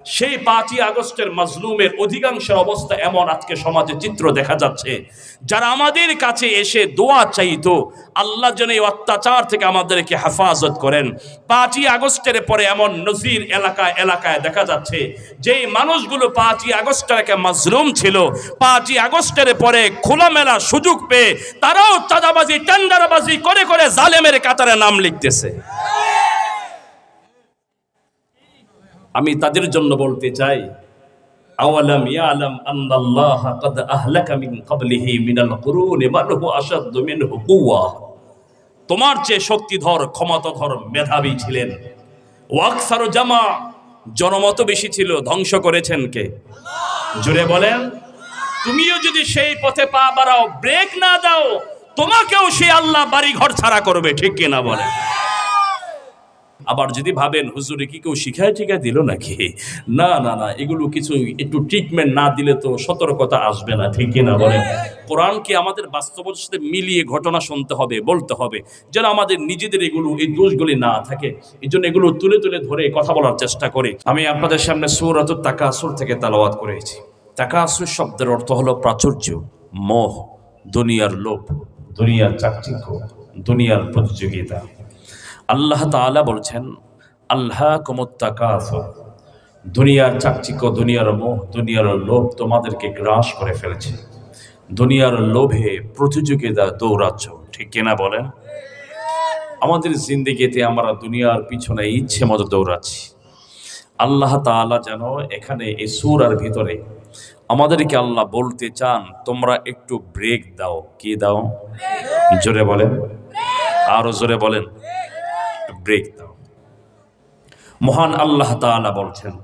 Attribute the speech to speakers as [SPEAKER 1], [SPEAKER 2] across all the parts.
[SPEAKER 1] সেই 5ই আগস্টের মাজলুমের অধিকাংশের অবস্থা এমন আজকে সমাজে চিত্র দেখা যাচ্ছে, যারা আমাদের কাছে এসে দোয়া চাইতো আল্লাহ যেন এই অত্যাচার থেকে আমাদেরকে হেফাজত করেন। 5ই আগস্টের পরে এমন নজির এলাকায় এলাকায় দেখা যাচ্ছে, যেই মানুষগুলো 5ই আগস্টের একে মাজলুম ছিল, 5ই আগস্টের পরে খোলামেলা সুযোগ পেয়ে তারাও চাঁদাবাজি টেন্ডারবাজি করে করে জালেমের কাতারে নাম লিখতেছে। আমি তাদের জন্য বলতে চাই, আওয়ালাম ইয়ালাম আন্নাল্লাহ ক্বাদ আহলাকা মিন ক্বাবলিহি মিনাল কুরুনি মান হুয়া আশাদ্দু মিনহু কুওয়া। তোমার চেয়ে শক্তিধর ক্ষমতাধর মেধাবী ছিলেন, ওয়াকসারু জামা, জনমত বেশি ছিল, ধ্বংস করেছেন কে? জুড়ে বলেন। তুমিও যদি সেই পথে পা বাড়াও, ব্রেক না দাও, তোমাকেও সেই আল্লাহ বাড়ি ঘর ছাড়া করবে, ঠিক কিনা বলেন? আবার যদি ভাবেন হুজুরে কি কেউ শিখায় টিকায় দিল নাকি, না না না, এগুলো কিছু একটু ট্রিটমেন্ট না দিলে তো সতর্কতা আসবে না, ঠিক কিনা বলেন? কোরআনকে আমাদের বাস্তবতার সাথে মিলিয়ে ঘটনা শুনতে হবে, বলতে হবে, যেন আমাদের নিজেদের এগুলো এই দোষগুলি না থাকে। এই জন্য এগুলো তুলে তুলে ধরে কথা বলার চেষ্টা করি। আমি আপনাদের সামনে সূরাতুত তাকাসুর থেকে তেলাওয়াত করেছি। তাকাসুর শব্দের অর্থ হলো প্রাচুর্য, মোহ, দুনিয়ার লোভ, দুনিয়ার চাকচিক্য, দুনিয়ার প্রতিযোগিতা। আল্লাহ তাআলা বলছেন আল্লাহকুমুত তাকাসুর, দুনিয়ার চাকচিক্য, দুনিয়ার মোহ, দুনিয়ার লোভ তোমাদেরকে গ্রাস করে ফেলেছে। দুনিয়ার লোভে প্রতিযোগিতা দৌড়াচ্ছ, ঠিক কিনা বলেন? আমাদের জিন্দেগিতে আমরা দুনিয়ার পিছনে ইচ্ছে মতো দৌড়াচ্ছি। আল্লাহ তাআলা যেন এখানে এই সূরার ভিতরে আমাদেরকে আল্লাহ বলতে চান, তোমরা একটু ব্রেক দাও। কি দাও? জোরে বলেন, আরো জোরে বলেন, ব্রেক দাও। মহান আল্লাহ তাআলা বলছেন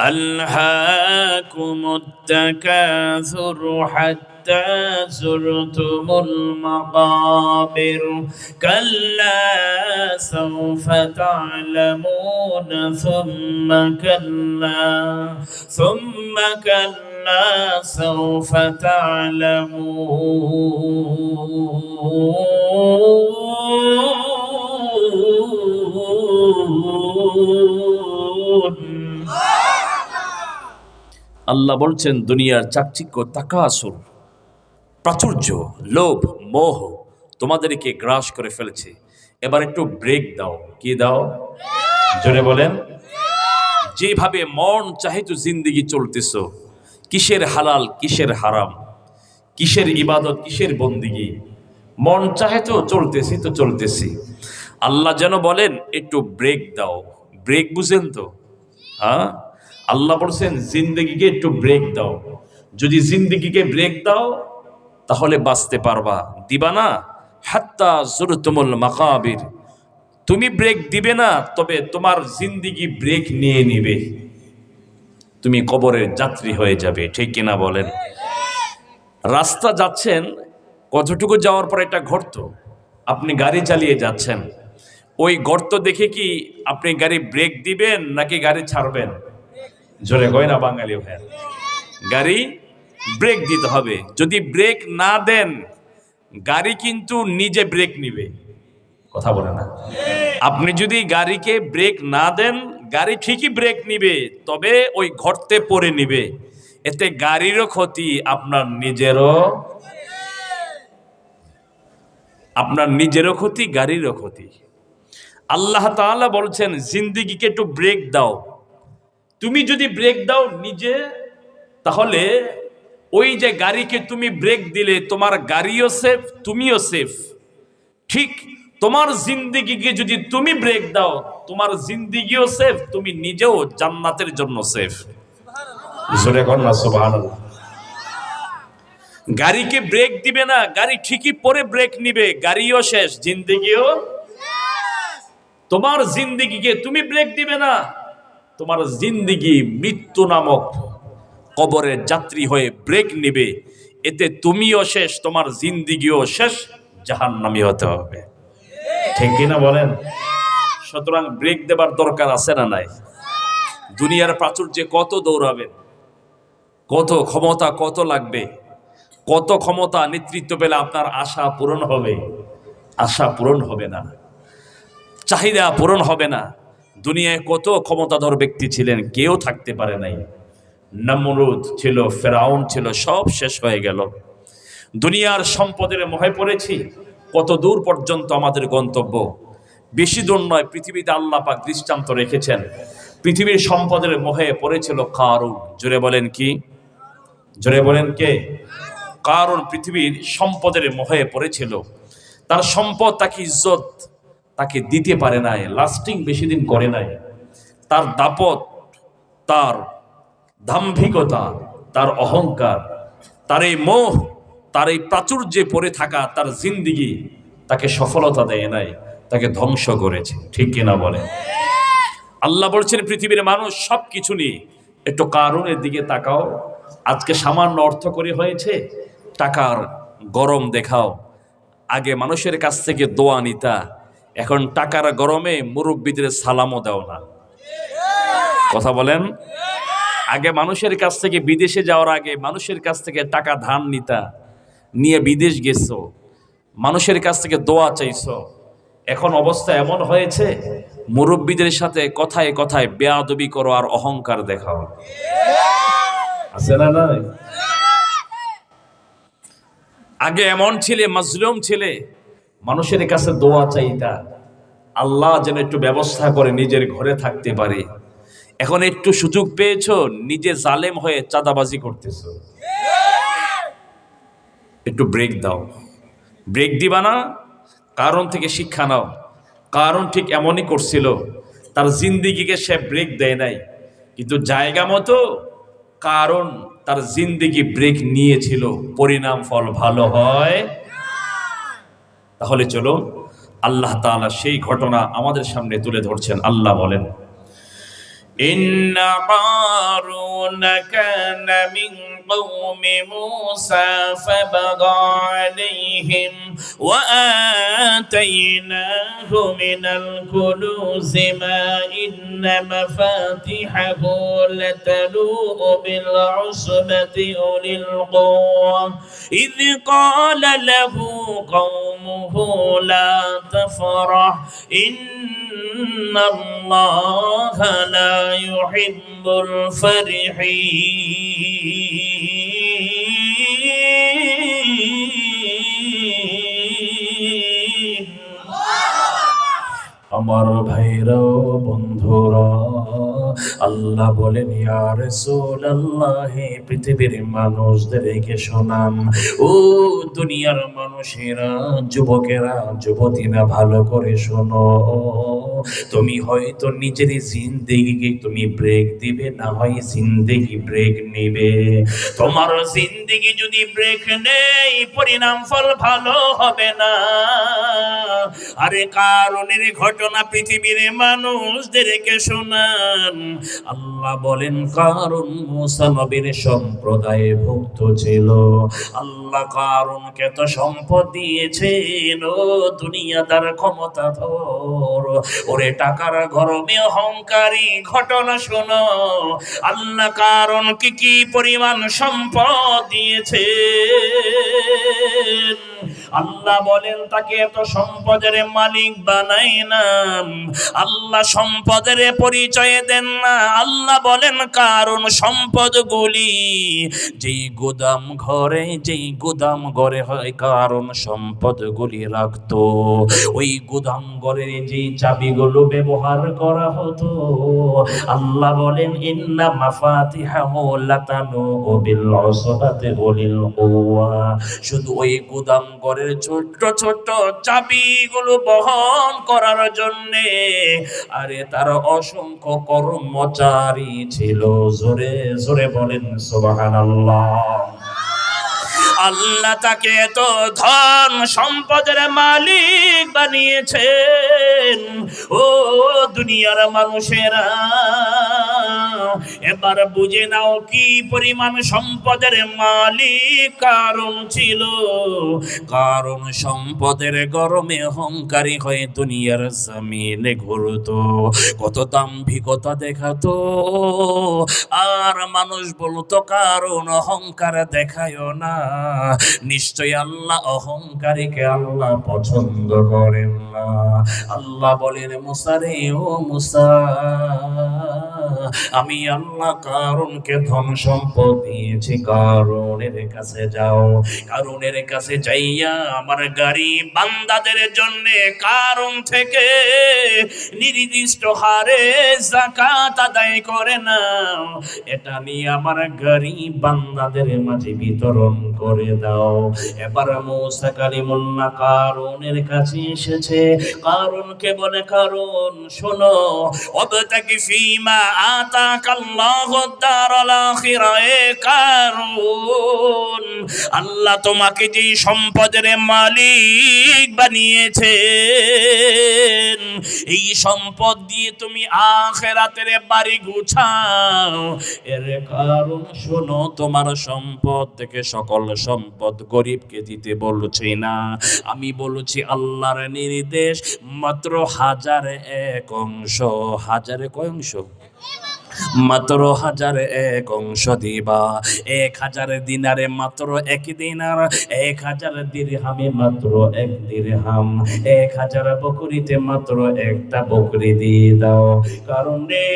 [SPEAKER 1] আল্হাকুমুত তাকাসুর হাত্তা যুরতুমুল মাকাবির কাল্লা সাওফা তা'লামুন সুম্মা কাল্লা সাওফা তা'লামুন। আল্লাহ বলছেন দুনিয়ার চাকচিক্য, তাকাসুর, প্রাচুর্য, লোভ, মোহ তোমাদেরকে গ্রাস করে ফেলেছে। এবার একটু ব্রেক দাও। কি দাও? জোরে বলেন। যেভাবে মন চাহে তো জিন্দেগি চলতেছ, কিসের হালাল কিসের হারাম, কিসের ইবাদত কিসের বন্দিগি, মন চাহে তো চলতেছি। আল্লাহ যেন বলেন একটু ব্রেক দাও। ব্রেক বুঝেন তো? হ্যাঁ, আল্লাহ বলছেন জিন্দেগিকে একটু ব্রেক দাও। যদি জিন্দেগিকে ব্রেক দাও তাহলে বাঁচতে পারবা, দিবা না? হাত্তা যুরতুমুল মাকাবির, তুমি ব্রেক দিবে না, তবে তোমার জিন্দেগি ব্রেক নিয়ে নিবে, তুমি কবরের যাত্রী হয়ে যাবে, ঠিক কিনা বলেন? রাস্তা যাচ্ছেন, কতটুকু যাওয়ার পর একটা গর্ত, আপনি গাড়ি চালিয়ে যাচ্ছেন, ওই গর্ত দেখে কি আপনি গাড়ি ব্রেক দিবেন নাকি গাড়ি ছাড়বেন? জোরে কয় না বাঙালি ভাই, গাড়ি ব্রেক দিতে হবে। যদি ব্রেক না দেন গাড়ি কিন্তু নিজে ব্রেক নিবে, কথা বলে না? আপনি যদি গাড়িকে ব্রেক না দেন গাড়ি ঠিকই ব্রেক নিবে, তবে ওই গর্তে পড়ে নিবে। এতে গাড়িরও ক্ষতি, আপনার নিজেরও ক্ষতি, গাড়িরও ক্ষতি। আল্লাহ তাআলা বলছেন জিন্দেগিকে একটু ব্রেক দাও। তুমি যদি ব্রেক দাও নিজে, তাহলে ওই যে গাড়িকে তুমি ব্রেক দিলে তোমার গাড়িও সেফ, তুমিও সেফ। ঠিক তোমার জিন্দেগিকে যদি তুমি ব্রেক দাও, তোমার জিন্দেগিও সেফ, তুমি নিজেও জান্নাতের জন্য সেফ। জোরে কর না সুবহানাল্লাহ। গাড়িকে ব্রেক দিবে না, গাড়ি ঠিকই পরে ব্রেক নিবে, গাড়িও শেষ, জিন্দেগিও। তোমার জিন্দেগিকে তুমি ব্রেক দিবে না, তোমার জিন্দেগি মৃত্যু নামক কবরের যাত্রী হয়ে ব্রেক নিবে, এতে তুমিও শেষ, তোমার জিন্দেগিও শেষ, জাহান্নামী হতে হবে, ঠিক কিনা বলেন? সুতরাং ব্রেক দেবার দরকার আছে না নাই? দুনিয়ার প্রাচুর্যে কত দৌড়াবেন, কত ক্ষমতা কত লাগবে, কত ক্ষমতা নেতৃত্ব পেলে আপনার আশা পূরণ হবে? আশা পূরণ হবে না, চাহিদা পূরণ হবে না। দুনিয়ায় কত ক্ষমতাধর ব্যক্তি ছিলেন, কেউ থাকতে পারে নাই। নমরুদ ছিল, ফেরাউন ছিল, সব শেষ হয়ে গেল। দুনিয়ার সম্পদের মোহে পড়েছি, কত দূর পর্যন্ত আমাদের গন্তব্য? বেশি দূর নয়। পৃথিবীতে আল্লাহ পাক দৃষ্টান্ত রেখেছেন। পৃথিবীর সম্পদের মোহে পড়েছিল কারুন। জোরে বলেন কি? জোরে বলেন কে? কারণ পৃথিবীর সম্পদের মোহে পড়েছিল। তার সম্পদ তাকে ইজ্জত তাকে দিতে পারে নাই, লাস্টিং বেশি দিন করে নাই। তার দাপট, তার দাম্ভিকতা, তার অহংকার, তার এই মোহ, তার এই প্রাচুর্যে পড়ে থাকা তার জিন্দিগি তাকে সফলতা দেয় নাই, তাকে ধ্বংস করেছে। ঠিক কিনা বলে? আল্লাহ বলছেন পৃথিবীর মানুষ সব কিছু নিয়ে একটু কারুনের দিকে তাকাও। আজকে সামান্য অর্থ করে হয়েছে, টাকার গরম দেখাও। আগে মানুষের কাছ থেকে দোয়া নিতা, এখন টাকার গরমে মুরব্বীদের সালামও দাও না। কথা বলেন? আগে মানুষের কাছ থেকে, বিদেশে যাওয়ার আগে মানুষের কাছ থেকে টাকা ধার নিতা, নিয়ে বিদেশ গেছো, মানুষের কাছ থেকে দোয়া চাইছো। এখন অবস্থা এমন হয়েছে, মুরব্বীদের সাথে কথায় কথায় বেয়াদবি করো আর অহংকার দেখাও। আছে না? নাই? আগে এমন ছিলে, মাজলুম ছিলে, মানুষের কাছে দোয়া চাইতা, আল্লাহ যেন একটু ব্যবস্থা করে নিজের ঘরে থাকতে পারে। এখন একটু সুযোগ পেয়েছো, নিজে জালেম হয়ে চাঁদাবাজি করতেছো। একটু ব্রেক দাও। ব্রেক দিবা না? কারণ থেকে শিক্ষা নাও। কারণ ঠিক এমনই করছিল, তার জিন্দিগিকে সে ব্রেক দেয় নাই, কিন্তু জায়গা মতো কারণ তার জিন্দিগি ব্রেক নিয়েছিল, পরিণাম ফল ভালো হয়। তাহলে চলো, আল্লাহ তাআলা সেই ঘটনা আমাদের সামনে তুলে ধরছেন। আল্লাহ বলেন, إن قارون كان من قوم موسى فبغى عليهم وآتيناه من الكنوز ما إن مفاتحه لتنوء بالعصبة أولي القوة إذ قال له قومه لا تفرح إن الله لا يحب الفرحين আমার ভাইরা বন্ধুরা, আল্লাহ বলেন ইয়া রাসূলুল্লাহ, পৃথিবীর মানুষদেরকে শোনান, ও দুনিয়ার মানুষেরা, যুবকেরা, যুবতীরা, ভালো করে শোনো। তুমি হয়তো নিজের জিন্দেগিকে তুমি ব্রেক দিবে, না হয় জিন্দেগি ব্রেক নিবে। তোমার জিন্দেগি যদি ব্রেক নেই, পরিণাম ফল ভালো হবে না। আরে কারণের ঘটনা পৃথিবীর মানুষদেরকে শোনান। আল্লাহ বলেন কারণ মুসা নবীর সম্প্রদায়ে ভুক্ত ছিল। আল্লাহ কারণকে তো সম্পদ দিয়েছেন, ও দুনিয়াদার ক্ষমতাধর, ওরে টাকার গরমে অহংকারী, ঘটনা শোনো। আল্লাহ কারণকে কি পরিমাণ সম্পদ দিয়েছে। আল্লাহ বলেন তাকে এত সম্পদের মালিক বানাই না। আল্লাহ সম্পদের পরিচয় দেন না। আল্লাহ বলেন কারণ সম্পদগুলি যেই গুদাম ঘরে হয় কারণ সম্পদগুলি রাখতো, ওই গুদাম ঘরের যেই চাবিগুলো ব্যবহার করা হতো, আল্লাহ বলেন ইন্না মাফাতিহাহু লাতানু বিল উসবাতি উলিল কুওয়া, শুধু ওই গুদাম ঘরের ছোট্ট ছোট্ট চাবিগুলো বহন করার জন্যে আরে তার অসংখ্য কর্মচারী ছিল। জোরে জোরে বলেন সুবহানাল্লাহ। আল্লাহ তাকে এত ধন সম্পদের মালিক বানিয়েছেন। ও দুনিয়ার মানুষেরা, এবার বুঝে নাও কি পরিমাণ সম্পদের মালিক কারণ ছিল। কারণ সম্পদের গরমে অহংকারী হয়ে দুনিয়ার জমিনে ঘুরতো, কত দাম্ভিকতা দেখাতো, আর মানুষ বলতো কারণ অহংকার দেখায়ও না, নিশ্চয় আল্লাহ অহংকারীকে আল্লাহ পছন্দ করেন না। আল্লাহ বলেন মুসা রে, ও মুসা, আমি আল্লাহ কারুনকে ধন সম্পদ দিয়েছি, কারুনের কাছে যাও, কারুনের কাছে যাইয়া আমার গরিব বান্দাদের জন্য কারুন থেকে নির্দিষ্ট হারে যাকাত আদায় করে নাও, এটা নিয়ে আমার গরিব বান্দাদের মাঝে বিতরণ করে দাও। এবার মূসা কালিমুল্লাহ কারুনের কাছে এসেছে, কারুনকে বলে, কারুন শোনো, ওয়াবতাগি ফীমা আতাকাল্লাহু দারাল আখিরা, এ কারুন, আল্লাহ তোমাকে যে সম্পদের মালিক বানিয়েছেন, এই সম্পদ দিয়ে তুমি আখিরাতের বাড়ি গুছাও। এর কারণ শোনো, তোমার সম্পদ থেকে সকল সম্পদ গরিবকে দিতে বলছি না, আমি বলছি আল্লাহর নির্দেশ মাত্র 1001 অংশ। 1000 কয় অংশ? মাত্র 1001 অংশ দিবা। 1000 দিনারে মাত্র 1 দিনার, 1000 দিরহামে মাত্র 1 দিরহাম, 1000 বকরিতে মাত্র 1টা বকরি দিয়ে দাও। কারণ রে,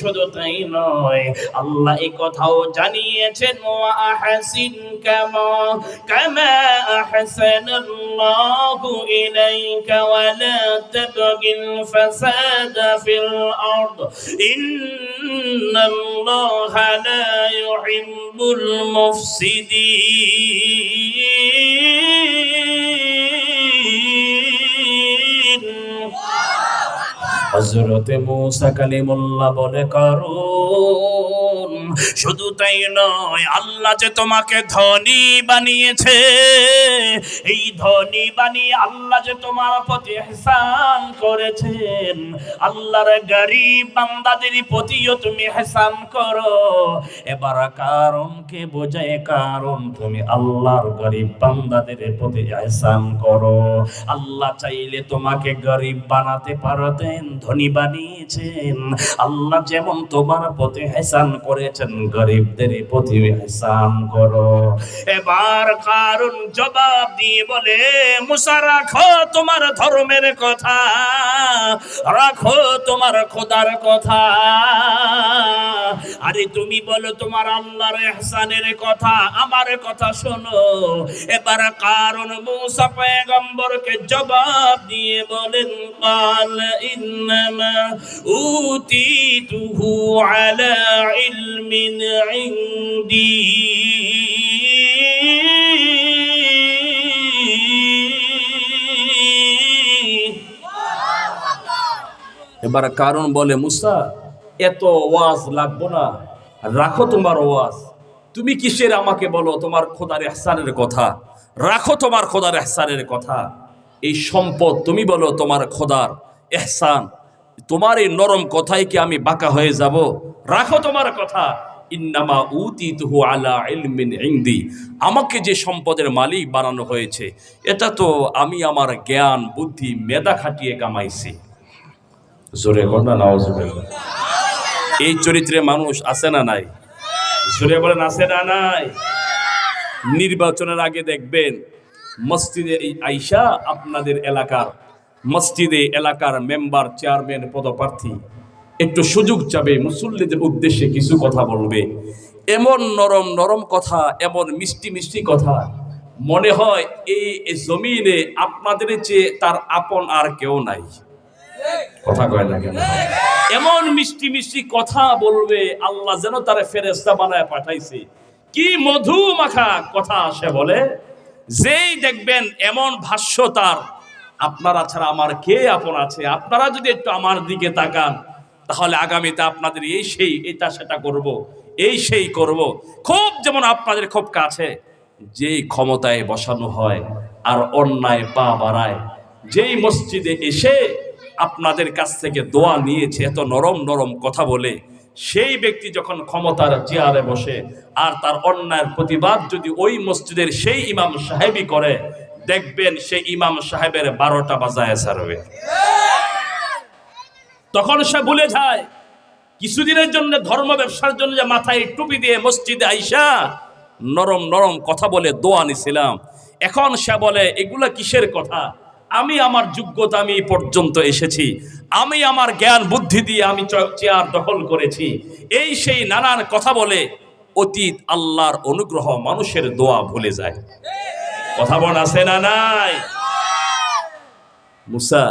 [SPEAKER 1] শুধু তাই নয়, আল্লাহ এই কথাও জানিয়েছেন, ওয়া আহসিন কামা আহসানাল্লাহু ইলাইকা ওয়া লা তাবগিল ফাসাদা ফিল আরদ, ইন্নাল্লাহা লা ইউহিব্বুল মুফসিদিন। হযরতে মূসা কালিমুল্লাহ বলে, কারণ শুধু তাই নয়, আল্লাহ যে তোমাকে ধনী বানিয়েছে, এই ধনী বানিয়ে আল্লাহ যে তোমার প্রতি ইহসান করেছেন, আল্লাহর গরিব বান্দাদের প্রতিও তুমি ইহসান করো। এবার কারণকে বোঝায়, কারণ তুমি আল্লাহর গরিব বান্দাদের প্রতি ইহসান করো। আল্লাহ চাইলে তোমাকে গরিব বানাতে পারতেন, ধনী বানিয়েছেন। আল্লাহ যেমন তোমার প্রতি ইহসান করেছেন, গরিবদের প্রতি ইহসান করো। এবার কারণ জবাব দিয়ে বলে, মুসা রাখো তোমার ধর্মের কথা, রাখো তোমার খোদার কথা, আরে তুমি বলো তোমার আল্লাহর ইহসানের কথা, আমার কথা শোনো। এবার কারণ মূসা পয়গম্বরকে জবাব দিয়ে বলেন, ক্বাল ইন্নামা উতিতুহু আলা ইলমিন ইনদি, এবার কারণ বলে, মুসা এত ওয়াজ লাগবো না, রাখো তোমার ওয়াজ, তুমি কিসের আমাকে বলো তোমার খোদার ইহসানের কথা, রাখো তোমার খোদার ইহসানের কথা। এই সম্পদ তুমি বলো তোমার খোদার ইহসান, তোমার এই নরম কথায় কি আমি বাঁকা হয়ে যাব? রাখো তোমার কথা। ইন্নামা উতিতুহু আলা ইলমিন ইনদি, আমাকে যে সম্পদের মালিক বানানো হয়েছে, এটা তো আমি আমার জ্ঞান বুদ্ধি মেধা খাটিয়ে কামাইছি। জোরে বলেন নাউজুবিল্লাহ। এই চরিত্রে মানুষ আছে না নাই? জোরে বলেন আছে না নাই? নির্বাচনের আগে দেখবেন মসজিদে আইসা আপনাদের এলাকার মসজিদে এলাকার মেম্বার, চেয়ারম্যান পদপ্রার্থী একটু সুযোগ চাবে, মুসল্লিদের উদ্দেশ্যে কিছু কথা বলবে। এমন নরম নরম কথা, এমন মিষ্টি মিষ্টি কথা, মনে হয় এই জমিনে আপনাদের চেয়ে তার আপন আর কেউ নাই। কথা কয় না কেন? এমন মিষ্টি মিষ্টি কথা বলবে, আল্লাহ যেন তার ফেরেশতা বানায় পাঠাইছে। কি মধু মাখা কথা সে বলে, যেই দেখবেন এমন ভাষ্য তার, আপনারা ছাড়া আমার কে আপন আছে, আপনারা যদি একটু আমার দিকে তাকান তাহলে আগামীতে আপনাদের এই সেই এটা সেটা করব, এই সেই করব। খুব যেমন আপনাদের খুব কাছে যেই ক্ষমতায় বসানো হয় আর অন্যায় পা বাড়ায়, যেই মসজিদে এসে আপনাদের কাছ থেকে দোয়া নিয়েছে, এত নরম নরম কথা বলে, সেই ব্যক্তি যখন ক্ষমতার চেয়ারে বসে আর তার অন্যায়ের প্রতিবাদ যদি ওই মসজিদের সেই ইমাম সাহেবই করে, দেখবেন সেই ইমাম সাহেবের 12টা বাজায় ছাড়বে। তখন সে ভুলে যায় কিছুদিনের জন্য ধর্ম ব্যবসার জন্য যে মাথায় টুপি দিয়ে মসজিদে আইসা নরম নরম কথা বলে দোয়া নিছিলাম, এখন সে বলে এগুলা কিসের কথা? আমি আমার যোগ্যতা, আমি এই পর্যন্ত এসেছি, আমি আমার জ্ঞান বুদ্ধি দিয়ে আমি চেয়ার দখল করেছি, এই সেই নানান কথা বলে অতীত আল্লাহর অনুগ্রহ মানুষের দোয়া ভুলে যায়। কথা বল আছে না নাই? মুসা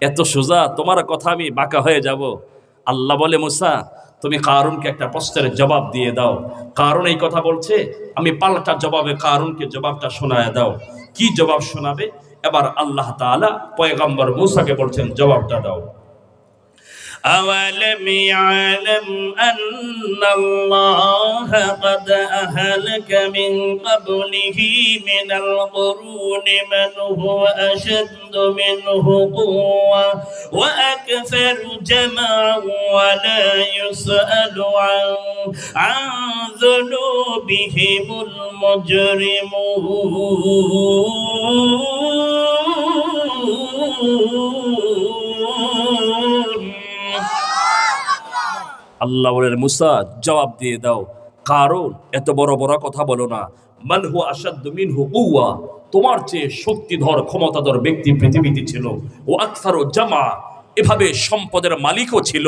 [SPEAKER 1] এত সোজা, তোমার কথা আমি বাঁকা হয়ে যাব? আল্লাহ বলে, মুসা তুমি কারুনকে একটা প্রশ্নের জবাব দিয়ে দাও। কারুন এই কথা বলছে, আমি পাল্টা জবাবে কারুনকে জবাবটা শোনায় দাও। কি জবাব শোনাবে? এবার আল্লাহ তাআলা পয়গম্বর মুসাকে বলছেন জবাবটা দাও। أولم يعلم أن الله قد أهلك من قبله من القرون من هو أشد منه قوة وأكثر جمعا ولا يسأل عن ذنوبهم المجرمون। আল্লাহ বলেন, মুসা জবাব দিয়ে দাও, কারণ এত বড় বড় কথা বলো না। মান হুয়া আশাদ্দু মিনহু কুওয়া, তোমার চেয়ে শক্তিধর ক্ষমতাধর ব্যক্তি পৃথিবীতে ছিল। ও আকসারু জামা, এভাবে সম্পদের মালিকও ছিল।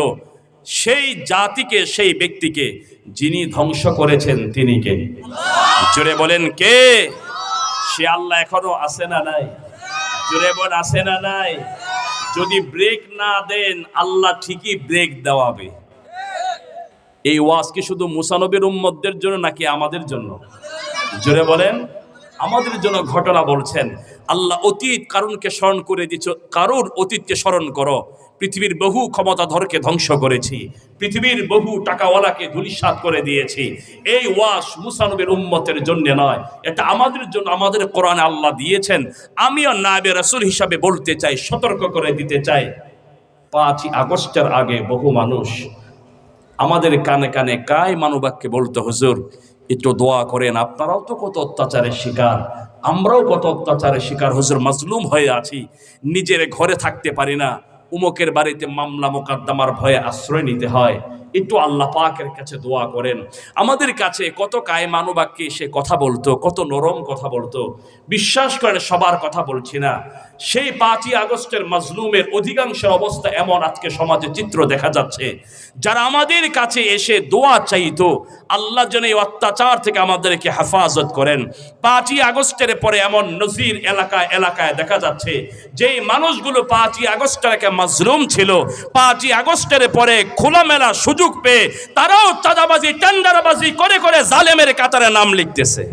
[SPEAKER 1] সেই জাতিকে, সেই ব্যক্তিকে যিনি ধ্বংস করেছেন তিনি কে? জোরে বলেন কে? সে আল্লাহ এখনো আছে না নাই? জোরে বল আছে না নাই? যদি ব্রেক না দেন আল্লাহ ঠিকই ব্রেক দেওয়াবে। এই ওয়াজ কি শুধু মুসা নবীর উম্মতদের জন্য নাকি আমাদের জন্য? জোরে বলেন। আমাদের জন্য ঘটনা বলছেন আল্লাহ। অতীত কারুনকে স্মরণ করে দিচ্ছ, কারুর অতীতকে স্মরণ করো। পৃথিবীর বহু ক্ষমতাধরকে ধ্বংস করেছি, পৃথিবীর বহু টাকাওয়ালাকে ধূলিসাৎ করে দিয়েছি। এই ওয়াজ মুসা নবীর উম্মতের জন্য নয়, এটা আমাদের জন্য। আমাদের কোরআনে আল্লাহ দিয়েছেন। আমিও নায়েবে রাসূল হিসাবে বলতে চাই, সতর্ক করে দিতে চাই। 5ই আগস্টের আগে বহু মানুষ আমাদের কানে কানে কায় মানবাক্যে বলতে, হুজুর একটু দোয়া করেন, আপনারাও তো কত অত্যাচারের শিকার, আমরাও কত অত্যাচারের শিকার, হুজুর মাজলুম হয়ে আছি, নিজের ঘরে থাকতে পারি না, উমুকের বাড়িতে মামলা মোকদ্দমার ভয়ে আশ্রয় নিতে হয়, একটু আল্লাহ পাকের কাছে দোয়া করেন। আমাদের কাছে কত কায় মানবাক্যে সে কথা বলতো, কত নরম কথা বলতো। বিশ্বাস করেন সবার কথা বলছি না। সেই 5ই আগস্টের মাজলুমের অধিকাংশের অবস্থা এমন আজকে সমাজে চিত্র দেখা যাচ্ছে। যারা আমাদের কাছে এসে দোয়া চাইতো, আল্লাহ যেন এই অত্যাচার থেকে আমাদেরকে হেফাজত করেন। 5ই আগস্টের পরে এমন নজির এলাকায় এলাকায় দেখা যাচ্ছে, যেই মানুষগুলো 5ই আগস্টের একে মাজলুম ছিল, 5ই আগস্টের পরে খোলামেলা সুযোগ পেয়ে তারাও চাঁদাবাজি টেন্ডারবাজি করে করে জালেমের কাতারে নাম লিখতেছে।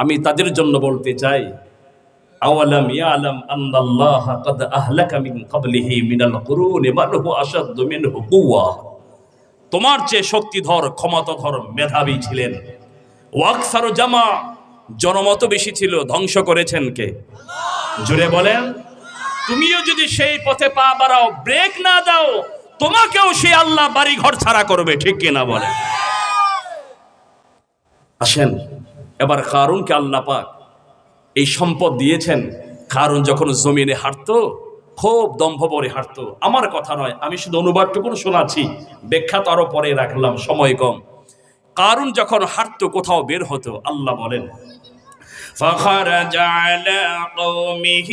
[SPEAKER 1] আমি তাদের জন্য বলতে চাই, আওয়ালাম ইয়ালাম আন্নাল্লাহা ক্বাদ আহলাকা মিন ক্বাবলিহি মিনাল কুরুনি মান হুয়া আশাদ্দু মিনহু কুওয়া, তোমার চেয়ে শক্তিধর ক্ষমতাধর মেধাবী ছিলেন। ওয়া আকসারু জামা, জনমত বেশি ছিল। ধ্বংস করেছেন কে? জোরে বলেন। তুমিও যদি সেই পথে পা বাড়াও, ব্রেক না দাও, তোমাকেও সেই আল্লাহ বাড়ি ঘর ছাড়া করবে। ঠিক কিনা বলেন? আসেন এবার কারুনকে আল্লাহ পাক এই সম্পদ দিয়েছেন। কারুন যখন জমিনে হাঁটতো, খুব দম্ভ ভরে হাঁটতো। আমার কথা নয়, আমি শুধু অনুবাদটুকু শোনাচ্ছি, ব্যাখ্যা তো আরো পরে রাখলাম, সময় কম। কারুন যখন হাঁটতো, কোথাও বের হতো, আল্লাহ বলেন, فخرج على قومه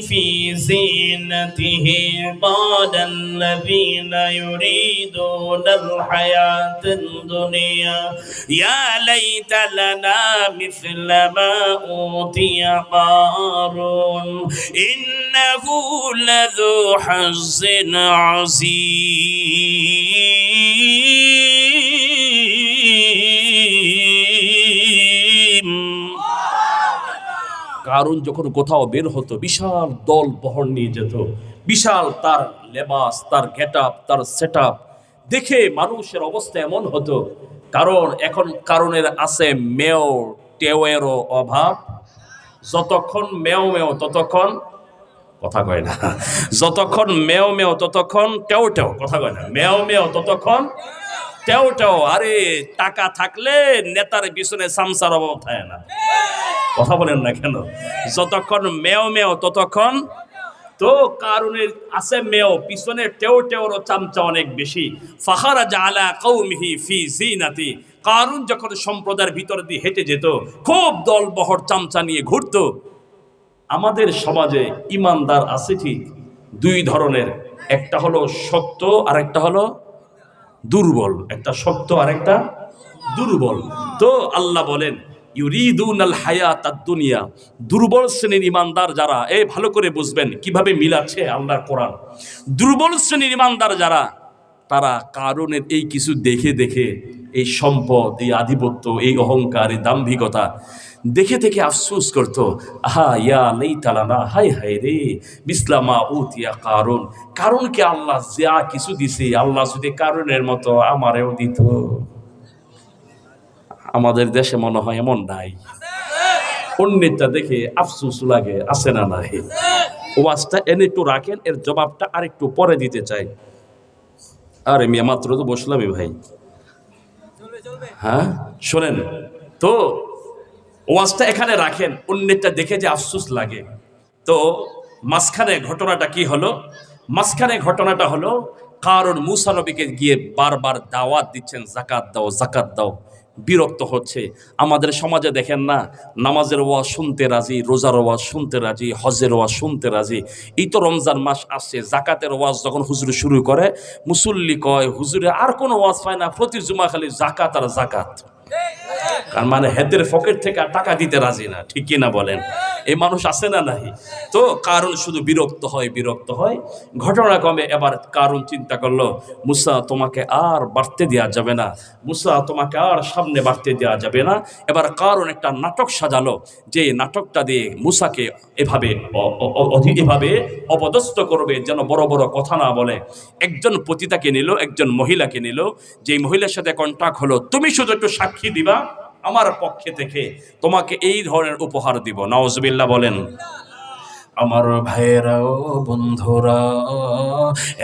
[SPEAKER 1] في زينته قال الذين يريدون الحياة الدنيا يا ليت لنا مثل ما أوتي قارون إنه لذو حظ عظيم। কারুন যখন কোথাও বের হতো, বিশাল দল বহর নিয়ে যেত, বিশাল তার লেবাস, তার গেটআপ, তার সেটআপ দেখে মানুষের অবস্থা এমন হতো। কারণ এখন কারণের আছে মেও টেওয়েরও অভাব। যতক্ষণ মেও মেও ততক্ষণ কথা কয় না, যতক্ষণ মেও মেও ততক্ষণ টেও টেও কথা কয় না, মেও মেও ততক্ষণ টেও টেও। আরে টাকা থাকলে নেতার পিছনে সামসার অভাব থাকে না। কথা বলেন না কেন? যতক্ষণ মেও মেও ততক্ষণ তো কারুনের আছে মেয়েও, পিছনে টেও টেওর চামচা অনেক বেশি। ফাখারাজা আলা কওমিহি ফি জিনাতি, কারুন যখন সম্প্রদায়ের ভিতর দিয়ে হেঁটে যেত, খুব দলবহর চামচা নিয়ে ঘুরতো। আমাদের সমাজে ইমানদার আছে ঠিক দুই ধরনের, একটা হলো শক্ত আর একটা হলো দুর্বল, একটা শক্ত আর একটা দুর্বল। তো আল্লাহ বলেন ইউরিদুনাল হায়াতাদ দুনিয়া, দুর্বল শ্রেণীর ইমানদার যারা, ভালো করে বুঝবেন কিভাবে মিলাচ্ছে আল্লাহর কোরআন। দুর্বল শ্রেণীর ইমানদার যারা, তারা কারণের এই কিছু দেখে দেখে এই সম্পদ, এই আধিপত্য, এই অহংকার, এই দাম্ভিকতা দেখে দেখে আফসোস করতো, আহা ইয়া লাইতালানা, হায় হায় রে বিসলামা উতিয়া কারণ, কারণকে আল্লাহ যা কিছু দিছে, আল্লাহ যদি কারণের মতো আমারেও দিত। আমাদের দেশে মনে হয় এমন নাই, অন্যটা দেখে আফসোস লাগে, আছে না নাই? ওয়াজটা এনে একটু রাখেন, এর জবাবটা আরেকটু পরে দিতে চাই। আরে মিয়া মাত্র তো বসলামই ভাই, হ্যাঁ শোনেন তো, ওয়াজটা এখানে রাখেন, অন্যটা দেখে যে আফসোস লাগে। তো মাঝখানে ঘটনাটা কি হলো? মাঝখানে ঘটনাটা হলো কারণ মুসা নবীকে গিয়ে বারবার দাওয়াত দিচ্ছেন, জাকাত দাও জাকাত দাও, বিরক্ত হচ্ছে। আমাদের সমাজে দেখেন না, নামাজের ওয়াজ শুনতে রাজি, রোজার ওয়াজ শুনতে রাজি, হজের ওয়াজ শুনতে রাজি। এই তো রমজান মাস আসছে, জাকাতের ওয়াজ যখন হুজুর শুরু করে, মুসল্লি কয় হুজুরে আর কোনো ওয়াজ পায় না, প্রতি জুমা খালি জাকাত আর জাকাত। কারণ মানে হেদের পকেট থেকে আর টাকা দিতে রাজি না, ঠিক কিনা বলেন? এই মানুষ আছে না নাই? তো কারণ শুধু বিরক্ত হয় বিরক্ত হয়। ঘটনা কমে, এবার কারণ চিন্তা করলো মুসা তোমাকে আর বাড়তে দেওয়া যাবে না, মুসা তোমাকে আর সামনে বাড়তে দেওয়া যাবে না। এবার কারণ একটা নাটক সাজালো, যে নাটকটা দিয়ে মুসাকে এভাবে এভাবে অপদস্থ করবে যেন বড় বড় কথা না বলে। একজন পতিতাকে নিল, একজন মহিলাকে নিল, যে মহিলার সাথে কন্টাক্ট হলো, তুমি শুধু একটু সাক্ষী দিবা আমার পক্ষে থেকে, তোমাকে এই ধরনের উপহার দিব। নাউজুবিল্লাহ বলেন। আমার ভাইয়েরা ও বন্ধুরা,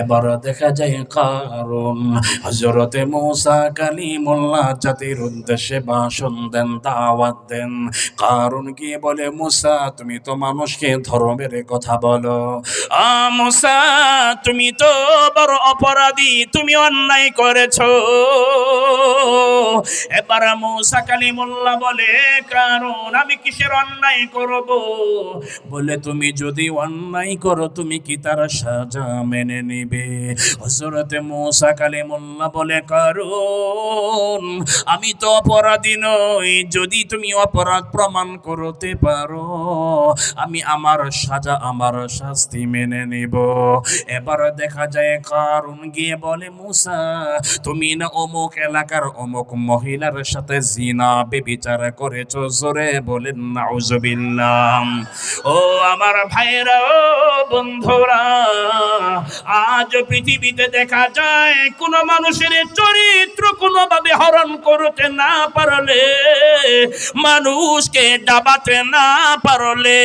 [SPEAKER 1] এবার দেখা যায় কারণ হযরতে মূসা কালিমুল্লাহ জাতির উদ্দেশ্যে ভাষণ দেন, দাওয়াত দেন। কারণ গিয়ে বলে মূসা তুমি তো মানুষকে ধর্মের কথা বলো, মূসা তুমি তো বড় অপরাধী, তুমি অন্যায় করেছো। এবার মূসা কালিমুল্লাহ বলে কারণ আমি কিসের অন্যায় করব? বলে তুমি যদি অন্যায় করো তুমি কি তার সাজা মেনে নিবে? হযরতে মূসা কালিমুল্লাহ বলে কারণ আমি তো অপরাধী নই, যদি তুমি অপরাধ প্রমাণ করতে পারো আমি আমার সাজা আমার শাস্তি মেনে নিব। এবার দেখা যায় কারণ গিয়ে বলে মূসা তুমি না অমুক এলাকার অমুক মহিলার সাথে জিনা ব্যভিচার করেছো। জোরে বলেন নাউজুবিল্লাহ। ও আমার ভাইরা ও বন্ধুরা, আজ পৃথিবীতে দেখা যায় কোন মানুষের চরিত্র কোনোভাবে হরণ করতে না পারলে, মানুষকে ডাবাতে না পারলে,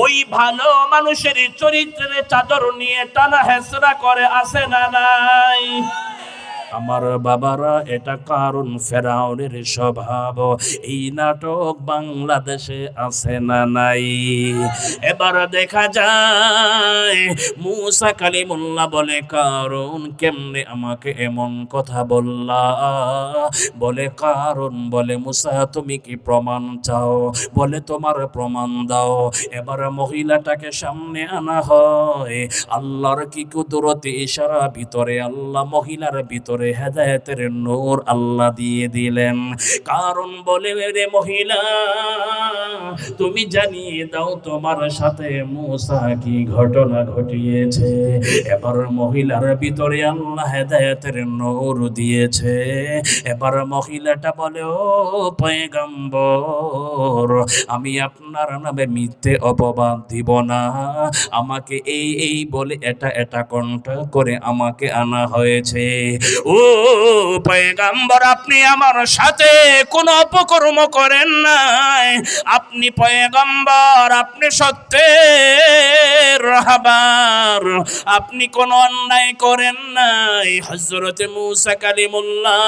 [SPEAKER 1] ওই ভালো মানুষের চরিত্রের চাদর নিয়ে টানা হেসরা করে, আসে না নাই? আমার বাবারা, এটা কারণ ফেরাউনের স্বভাব। এই নাটক বাংলাদেশে আছে না নাই? এবার দেখা যায় মূসা কালিমুল্লাহ বলে কারণ কেমনে আমাকে এমন কথা বললা? বলে কারণ বলে মূসা তুমি কি প্রমাণ চাও? বলে তোমার প্রমাণ দাও। এবার মহিলাটাকে সামনে আনা হয়, আল্লাহর কি কুদরতি ইশারা, ভিতরে আল্লাহ মহিলার ভিতরে হেদায়েতের নূর আল্লাহ দিয়ে দিলেন। কারণ বলে রে মহিলা তুমি জানিয়ে দাও তোমার সাথে মূসা কি ঘটনা ঘটিয়েছে। এবার মহিলার ভিতরে আল্লাহ হেদায়েতের নূর দিয়েছে। এবার মহিলাটা বলে ও পয়গম্বর আমি আপনার নামে মিথ্যে অপবাদ দিব না, আমাকে এই বলে এটা কণ্ঠ করে আমাকে আনা হয়েছে। ও ও পয়গম্বর, আপনি আমার সাথে কোনো অপকর্ম করেন নাই, আপনি পয়গম্বর, আপনি সত্যের রাহবার, আপনি কোনো অন্যায় করেন নাই। হযরতে মূসা কালিমুল্লাহ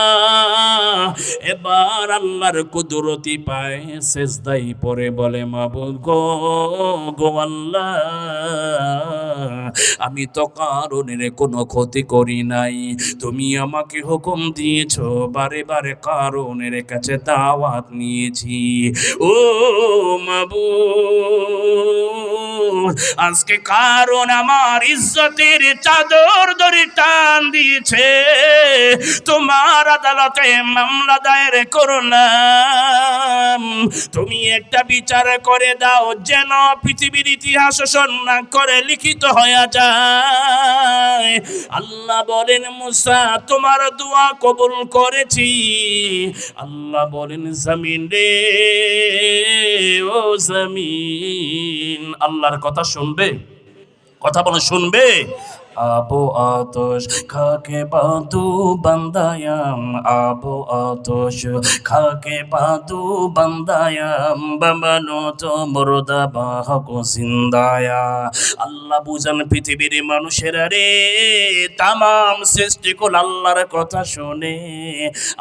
[SPEAKER 1] এবার আল্লাহর কুদরতি পায় সেজদায় পড়ে বলে, মাবুদ গো আল্লাহ, আমি তো কারণের কোনো ক্ষতি করি নাই, তুমি আমাকে হুকুম দিয়েছো, বারে বারে কারণের কাছে দাওয়াত নিয়েছি। ও মাবুদ, আজকে কারণ আমার ইজ্জতের চাদর ধরে টান দিয়েছে, তোমার আদালতে মামলা দায়ের করলাম, তুমি একটা বিচার করে দাও যেন পৃথিবীর ইতিহাস সন্না করে লিখিত হয়ে যায়। আল্লাহ বলেন, মুসা তোমার দোয়া কবুল করেছি। আল্লাহ বলেন, জমিন রে, ও জমিন, আল্লাহর কথা শুনবে? কথা বলে শুনবে? আবো আতশ খাকে বাদু বান্দায়াম, আবো আতশ খাকে বাদু বান্দায়াম, বাবানো তো মরদা বাহকো জিন্দায়া। আল্লাহ বুঝান পৃথিবীর মানুষেরা রে, তামাম সৃষ্টিকুল আল্লাহর কথা শুনে,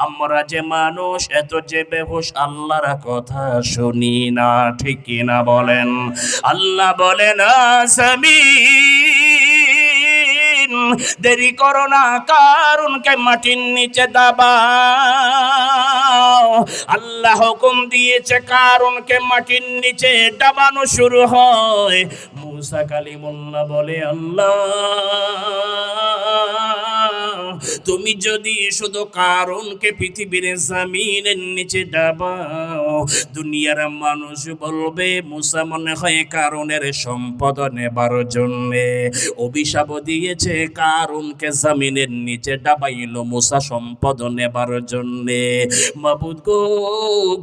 [SPEAKER 1] আমরা যে মানুষ এত যে বেহুশ আল্লাহর কথা শুনি না, ঠিক কিনা বলেন? আল্লাহ বলেন, আসামি দেরি করো না, কারণকে মাটির নিচে দাবাও। আল্লাহ হুকুম দিয়েছে কারণকে মাটির নিচে দাবানো শুরু হয়। মূসা কালিমুল্লাহ বলে, আল্লাহ তুমি যদি শুধু কারণকে পৃথিবীর জমিনের নিচে দাবাও, দুনিয়ার মানুষ বলবে মূসা মনে হয় কারণের সম্পদ নেবার জন্যে অভিশাপ দিয়েছে, কারণকে জমিনের নিচে ডাবাইল মূসা সম্পদ নেবার জন্যে। মাবুদ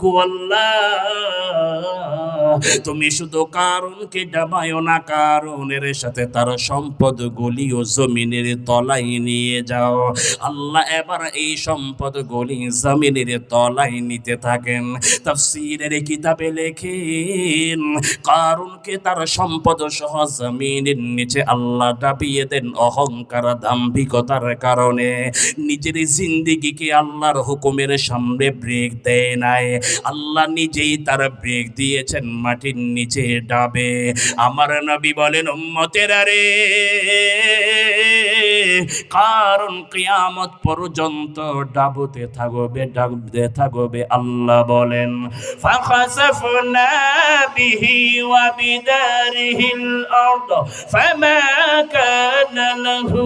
[SPEAKER 1] গো আল্লাহ, তুমি শুধু কারণকে ডাবায়ো না, কারণের সাথে তার সম্পদ গুলিও জমিনের তলায় নিয়ে যাও। আল্লাহ এবার এই সম্পদ গুলি জমিনের তলায় নিতে থাকেন। তাফসীরের কিতাবে লেখেন, কারণকে তার সম্পদ সহ জমিনের নিচে আল্লাহ ডাবিয়ে দেন অহংকার দাম্ভিকতার কারণে। নিজের জিন্দেগিকে আল্লাহর হুকুমের সামনে ব্রেক দেয় নাই, আল্লাহ নিজেই তার ব্রেক দিয়েছেন মাটির নিচে ডাবে। আমার নবী বলেন, উম্মতেরা রে, কারণ কিয়ামত পর্যন্ত ডাবতে থাকবে, ডাবতে থাকবে। আল্লাহ বলেন, ফাখাসাফনা বিহি ওয়া বিদারিহিল আরদ ফামা কানা লাহু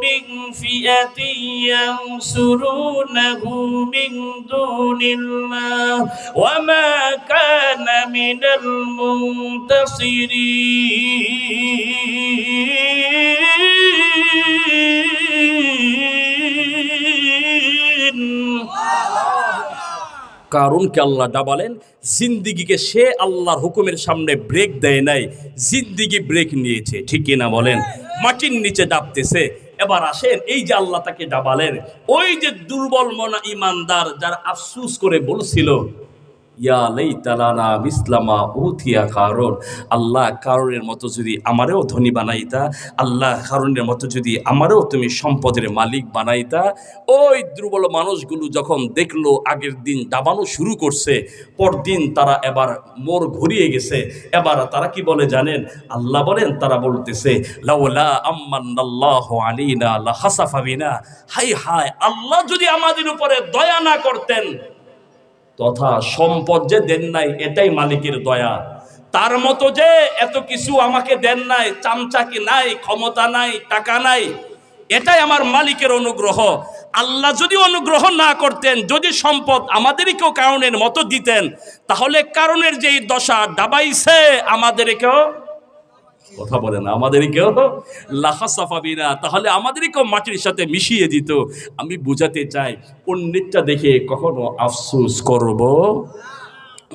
[SPEAKER 1] মিন ফিয়াতিন ইয়ানসুরুনাহু মিন দুনিল্লাহ ওয়া মা কানা মিনাল মুনতাসিরিন। কারণকে আল্লাহ ডাবালেন, জিন্দিগিকে সে আল্লাহর হুকুমের সামনে ব্রেক দেয় নাই, জিন্দিগি ব্রেক নিয়েছে, ঠিক কিনা বলেন? মাটির নিচে ডাবতেছে। এবার আসেন, এই যে আল্লাহ তাকে ডাবালেন, ওই যে দুর্বল মনা ইমানদার যারা আফসুস করে বলছিল, ইয়া লাইতা লানা মিসলামা উতিয়া কারণ, আল্লাহ কারণের মতো যদি আমারেও ধনী বানাইতা, আল্লাহ কারণের মতো যদি আমারেও তুমি সম্পদের মালিক বানাইতা। ওই দুর্বল মানুষগুলো যখন দেখলো আগের দিন ডাবানো শুরু করছে, পরদিন তারা এবার মোর ঘুরিয়ে গেছে। এবার তারা কি বলে জানেন? আল্লাহ বলেন, তারা বলতেছে, লাউলা আম্মানাল্লাহু আলাইনা লাখাসাফা বিনা, হায় হায়, আল্লাহ যদি আমাদের উপরে দয়া না করতেন, তথা সম্পদ যে দেন নাই এটাই মালিকের দয়া, তার মতো যে এত কিছু আমাকে দেন নাই, চামচাকি নাই, ক্ষমতা নাই, টাকা নাই, এটাই আমার মালিকের অনুগ্রহ। আল্লাহ যদি অনুগ্রহ না করতেন, যদি সম্পদ আমাদেরকেও কারণের মতো দিতেন, তাহলে কারণের যেই দশা ডাবাইছে আমাদেরকেও, কথা বলে না, আমাদেরকেও লাখাসাফা বিনা, তাহলে আমাদেরকেও মাটির সাথে মিশিয়ে দিত। আমি বুঝাতে চাই, অন্যেরটা দেখে কখনো আফসোস করব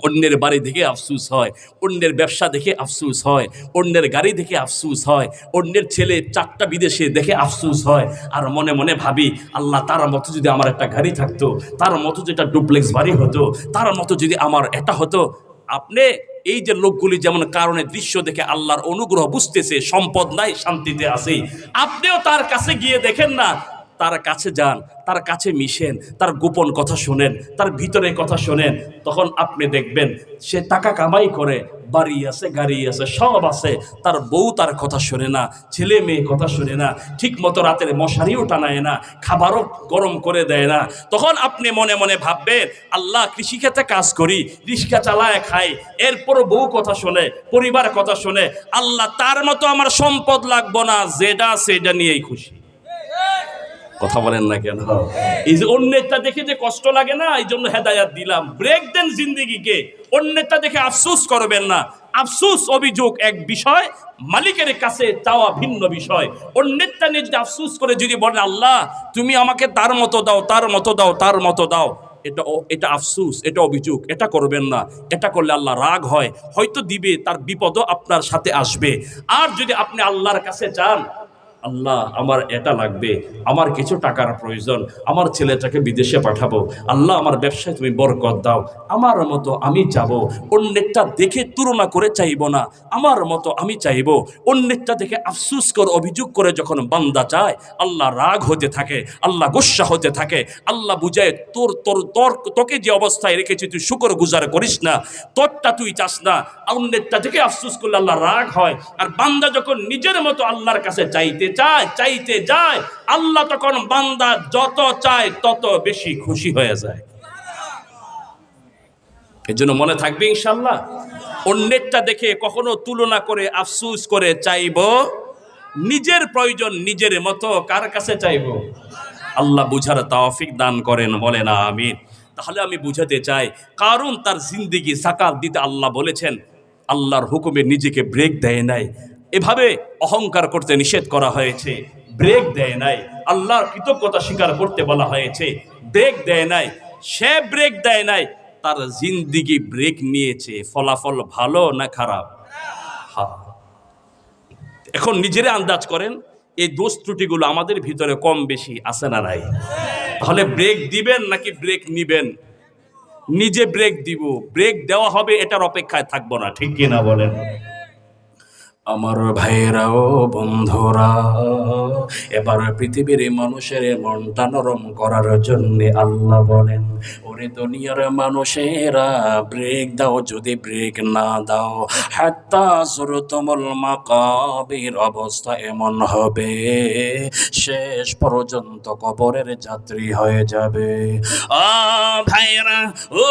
[SPEAKER 1] অন্যের বাড়ি দেখে আফসুস হয়, অন্যের ব্যবসা দেখে আফসুস হয়, অন্যের গাড়ি দেখে আফসুস হয়, অন্যের ছেলে 4টা বিদেশে দেখে আফসুস হয়। আর মনে মনে ভাবি, আল্লাহ তার মতো যদি আমার একটা গাড়ি থাকতো, তার মতো যেটা ডুপ্লেক্স বাড়ি হতো, তার মতো যদি আমার এটা হতো। আপনি এই যে লোকগুলি যেমন কারণে দৃশ্য দেখে আল্লাহর অনুগ্রহ বুঝতেছে, সম্পদ নাই শান্তিতে আছে, আপনিও তার কাছে গিয়ে দেখেন না, তার কাছে যান, তার কাছে মিশেন, তার গোপন কথা শোনেন, তার ভিতরে কথা শোনেন, তখন আপনি দেখবেন সে টাকা কামাই করে, বাড়ি আছে, গাড়ি আছে, সব আছে, তার বউ তার কথা শোনে না, ছেলে মেয়ে কথা শোনে না, ঠিক মতো রাতের মশারিও টানায় না, খাবারও গরম করে দেয় না। তখন আপনি মনে মনে ভাববেন, আল্লাহ কৃষিক্ষেত্রে কাজ করি, রিক্সা চালায় খাই, এরপরও বউ কথা শোনে, পরিবার কথা শোনে, আল্লাহ তার মতো আমার সম্পদ লাগবো না, যেটা সেটা নিয়েই খুশি। কথা বলেন না কেন? এই যে অন্যেরটা দেখে যে কষ্ট লাগে না, এই জন্য হেদায়াত দিলাম, ব্রেক দেন জিন্দেগিকে। অন্যেরটা দেখে আফসোস করবেন না। আফসোস অভিযোগ এক বিষয়, মালিকের কাছে চাওয়া ভিন্ন বিষয়। অন্যেরটা নিয়ে যদি আফসোস করে যদি বলেন, আল্লাহ তুমি আমাকে তার মতো দাও, তার মতো দাও, তার মতো দাও, এটা আফসোস, এটা অভিযোগ, এটা করবেন না। এটা করলে আল্লাহ রাগ হয়, হয়তো দিবে, তার বিপদও আপনার সাথে আসবে। আর যদি আপনি আল্লাহর কাছে চান, আল্লাহ আমার এটা লাগবে, আমার কিছু টাকার প্রয়োজন, আমার ছেলেটাকে বিদেশে পাঠাবো, আল্লাহ আমার ব্যবসায় তুমি বরকত দাও, আমার মতো আমি চাবো, অন্যেরটা দেখে তুলনা করে চাইবো না, আমার মতো আমি চাইবো। অন্যেরটা দেখে আফসুস করে অভিযোগ করে যখন বান্দা চায়, আল্লাহ রাগ হতে থাকে, আল্লাহ গুসা হতে থাকে। আল্লাহ বুঝায়, তোর তোর তোর তোকে যে অবস্থায় রেখেছি তুই শুকর গুজার করিস না, তোরটা তুই চাস না, অন্যেরটা দেখে আফসুস করলে আল্লাহ রাগ হয়। আর বান্দা যখন নিজের মতো আল্লাহর কাছে চাইতে যায়, আল্লাহ তখন বান্দা যত চায় তত বেশি খুশি হয়ে যায়। এর জন্য মনে থাকবে ইনশাআল্লাহ, অন্যেরটা দেখে কখনো তুলনা করে আফসুস করে চাইব, নিজের প্রয়োজন নিজের মতো কার কাছে চাইব? আল্লাহ বুঝার তৌফিক দান করেন, বলেন আমিন। তাহলে আমি বুঝাতে চাই, কারণ তার জিন্দেগি সাকাত দিতে আল্লাহ বলেছেন, আল্লাহর হুকুমে নিজেকে ব্রেক দেয় নাই, এভাবে অহংকার করতে নিষেধ করা হয়েছে, ব্রেক দেয় নাই। আল্লাহর কৃতজ্ঞতা স্বীকার করতে বলা হয়েছে, ব্রেক দেয় নাই। সে ব্রেক দেয় নাই, তার জিন্দেগি ব্রেক নিয়েছে। ফলাফল ভালো না খারাপ? হ্যাঁ। এখন নিজেরা আন্দাজ করেন, এই দোষ ত্রুটিগুলো আমাদের ভিতরে কম বেশি আছে না নাই? তাহলে ব্রেক দিবেন নাকি ব্রেক নিবেন? নিজে ব্রেক দিব, ব্রেক দেওয়া হবে, এটার অপেক্ষায় থাকবো না, ঠিক কিনা বলেন? আমার ভাইয়েরা ও বন্ধুরা, এবার পৃথিবীর মানুষের মনটা নরম করার জন্য আল্লাহ বলেন, ওরে দুনিয়ার মানুষেরা, ব্রেক দাও, যদি ব্রেক না দাও, হাত্তা যুরতুমুল মাকাবির, অবস্থা এমন হবে শেষ পর্যন্ত কবরের যাত্রী হয়ে যাবে। ও ভাইয়েরা, ও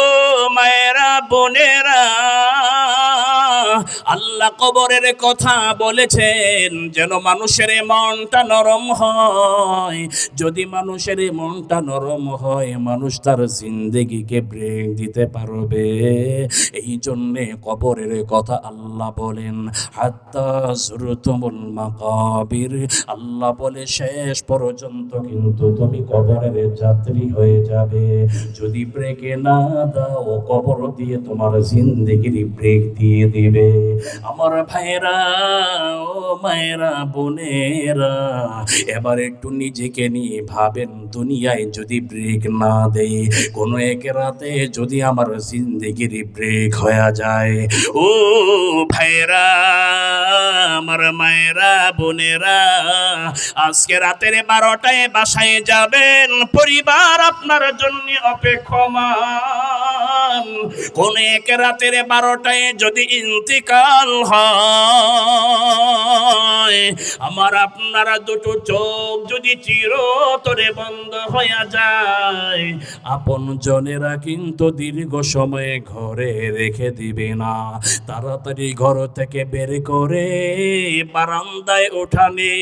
[SPEAKER 1] মায়েরা, বোনেরা, আল্লাহ কবরের কথা বলেছেন যেন মানুষের মনটা নরম হয়। যদি মানুষের মনটা নরম হয়, মানুষ তার জিন্দেগিকে ব্রেক দিতে পারবে। এই জন্যে কবরের কথা আল্লাহ বলেন, হাত্তা যুরতুমুল মাকাবির, আল্লাহ বলে শেষ পর্যন্ত কিন্তু তুমি কবরের যাত্রী হয়ে যাবে। যদি ব্রেকে না দাও, কবর দিয়ে তোমার জিন্দেগির ব্রেক দিয়ে দিবে। আমার ভাইয়েরা, ও মায়েরা, বোনেরা, এবার একটু নিজেকে নিয়ে ভাবেন, দুনিয়ায় যদি ব্রেক না দেয়, কোনো এক রাতে যদি আমার জিন্দেগির ব্রেক হয়ে যায়, ও ভাইয়েরা, আমার মায়েরা, বোনেরা, আজকে রাতের 12টায় বাসায় যাবেন, পরিবার আপনার জন্য অপেক্ষমান। কোন এক রাতের 12টায় যদি ইন্তিকাল হয়, আমার আপনারা দুটো চোখ যদি চিরতরে বন্ধ হয়ে যায়, আপন জনেরা কিন্তু দীর্ঘ সময় ঘরে রেখে দিবে না। তাড়াতাড়ি ঘর থেকে বের করে বারান্দায় উঠানে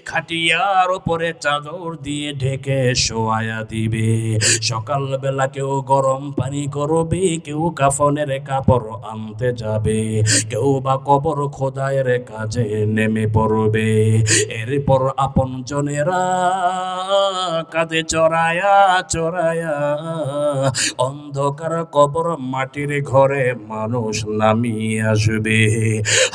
[SPEAKER 1] খাটিয়ার উপরে চাদর দিয়ে ঢেকে শোয়ায়া দিবে। সকালবেলা কেউ গরম পানি করবে, কেউ কাফনের কাপড় আনতে যাবে, কেউ বা কবর খোদাইয়ের কাজে নেমে পড়বে। এরপর আপন জনেরা কাঁধে চড়ায়া চড়ায়া অন্ধকার কবর মাটির ঘরে মানুষ নামিয়ে আসবে।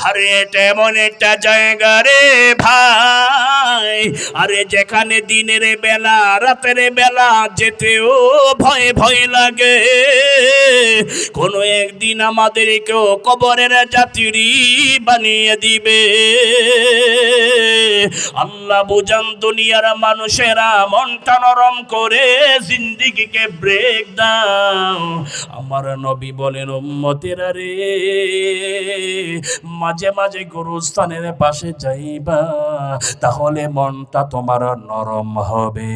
[SPEAKER 1] আরে এটা এমন একটা জায়গা রে ভাই, আরে যেখানে দিনের বেলা রাতের বেলা যেতেও ভয় ভয় লাগে। কোনো একদিন আমাদেরকেও কবরের যাত্রী বানিয়ে দিবে। আল্লাহ বুঝান দুনিয়ার মানুষেরা মনটা নরম করে জিন্দেগিকে ব্রেক দাও। আমার নবী বলেন উম্মতেরা রে, মাঝে মাঝে গুরুস্থানের পাশে যাইবা, তাহলে মনটা তোমার নরম হবে।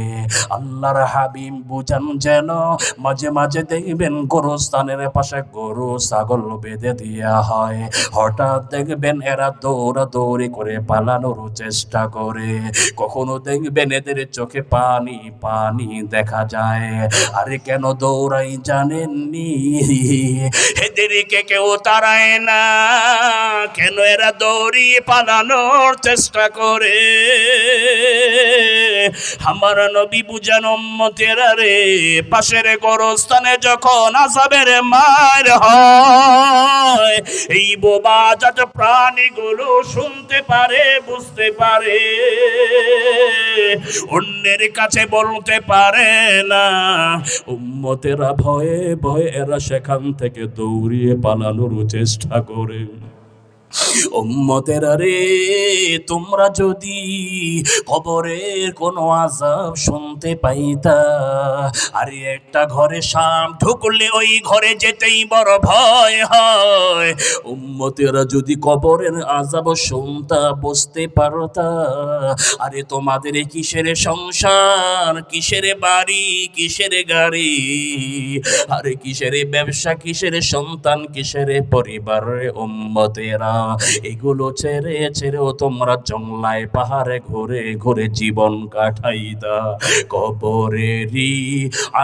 [SPEAKER 1] আল্লাহর হাবিব বুঝান যেন মাঝে মাঝে দেখবেন গুরুস্থানের পাশে গরু ছাগল বেঁধে দেয়া হয়, হঠাৎ দেখবেন এরা দৌড়াদৌড়ি করে পালানোর চেষ্টা করে, কখনো দেখবেন এদের চোখে পানি পানি দেখা যায়। আরে কেন দৌড়াই জানেননি? এদেরকে কেউ তাড়ায় না, কেন এরা দৌড়িয়ে পালানোর চেষ্টা করে? আমার নবী বুঝান উম্মতেরা রে, পাশের গোরস্থানে যখন আযাবের মার হয়, এই বোবা জাত প্রাণীগুলো শুনতে পারে বুঝতে পারে, অন্যের কাছে বলতে পারে না। উম্মতেরা ভয়ে ভয়ে এরা সেখান থেকে দৌড়িয়ে পালানোর চেষ্টা করে। উম্মতেরা রে, তোমরা যদি কবরের কোনো আযাব শুনতে পাইতা, আর একটা ঘরে সাপ ঢুকলে ওই ঘরে যেতেই বড় ভয় হয়। উম্মতেরা যদি কবরের আযাব শুনতা, বুঝতে পারতা, আরে তোমাদের কিসের সংসার, কিসের বাড়ি, কিসের গাড়ি, আরে কিসের ব্যবসা, কিসের সন্তান, কিসের পরিবার। উম্মতেরা এগুলো ছেড়ে ছেড়েও তোমরা জংলায় পাহাড়ে ঘুরে ঘুরে জীবন কাটাইতা। কবরেরই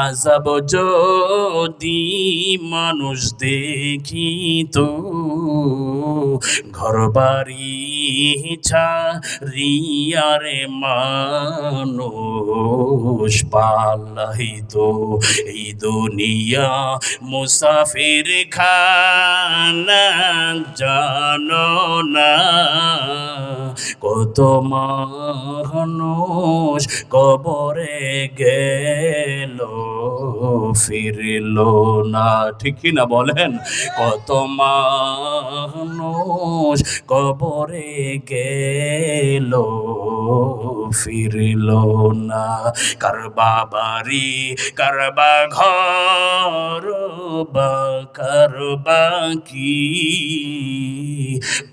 [SPEAKER 1] আযাব যদি মানুষ দেখিত, ঘর বাড়ি ছাড়িয়া রে মানুষ পালাইত। এই দুনিয়া মুসাফির খানা জানো না, কত মানুষ কবরে গেল ফিরল না। ঠিক কি না বলেন? কত মানুষ কবরে গেল ফিরল না। কারবা বাড়ি, কারবা ঘর, বা কারবা কি,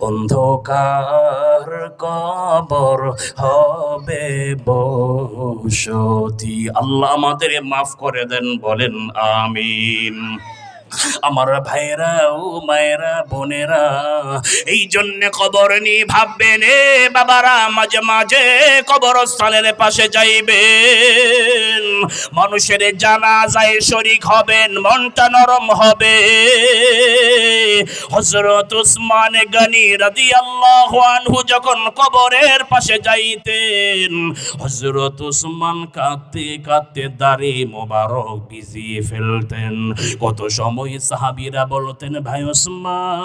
[SPEAKER 1] অন্ধকার কবর হবে বসতি। আল্লাহ আমাদের মাফ করে দেন, বলেন আমিন। আমার ভাইরা ও মায়েরা বোনেরা, এই জন্য কবর নিয়ে ভাববেন এ বাবারা, মাঝে মাঝে কবরস্থানের পাশে যাইবেন, মানুষের জানাজায় শরীক হবেন, মনটা নরম হবে। হযরত উসমান গনি রাদিয়াল্লাহু আনহু যখন কবরের পাশে যাইতেন, হযরত উসমান কাঁদতে কাঁদতে দাড়ি মোবারক ভিজিয়ে ফেলতেন। কত সময় সাহাবীরা বলতেন, ভাই ওসমান,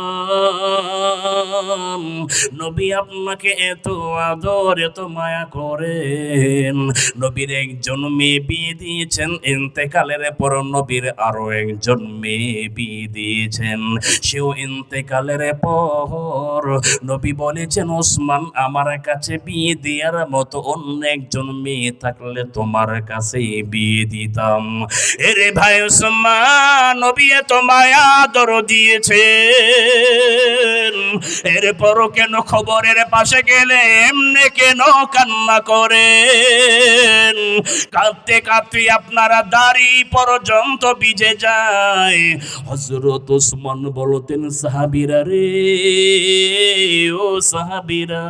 [SPEAKER 1] নবী আপনাকে এত আদর এত মায়া করেন, নবীর একজন মেয়ে বিয়ে দিয়েছেন, ইন্তেকালের পর নবীর আরো একজন মেয়ে বিয়ে দিয়েছেন, সেও ইন্তেকালের পর নবী বলেছেন, ওসমান আমার কাছে বিয়ে দেওয়ার মতো অন্য একজন মেয়ে থাকলে তোমার কাছে বিয়ে দিতাম। এরে ভাই ওসমান, নবী এত মায়া আদর দিয়েছেন, এরপরও কেন খবরের পাশে গেলে এমনি কেন কান্না করেন? কাঁদতে কাঁদতে আপনারা দাড়ি পর্যন্ত ভিজে যায়। হযরত ওসমান বলতেন, সাহাবীরা রে, ও সাহাবীরা,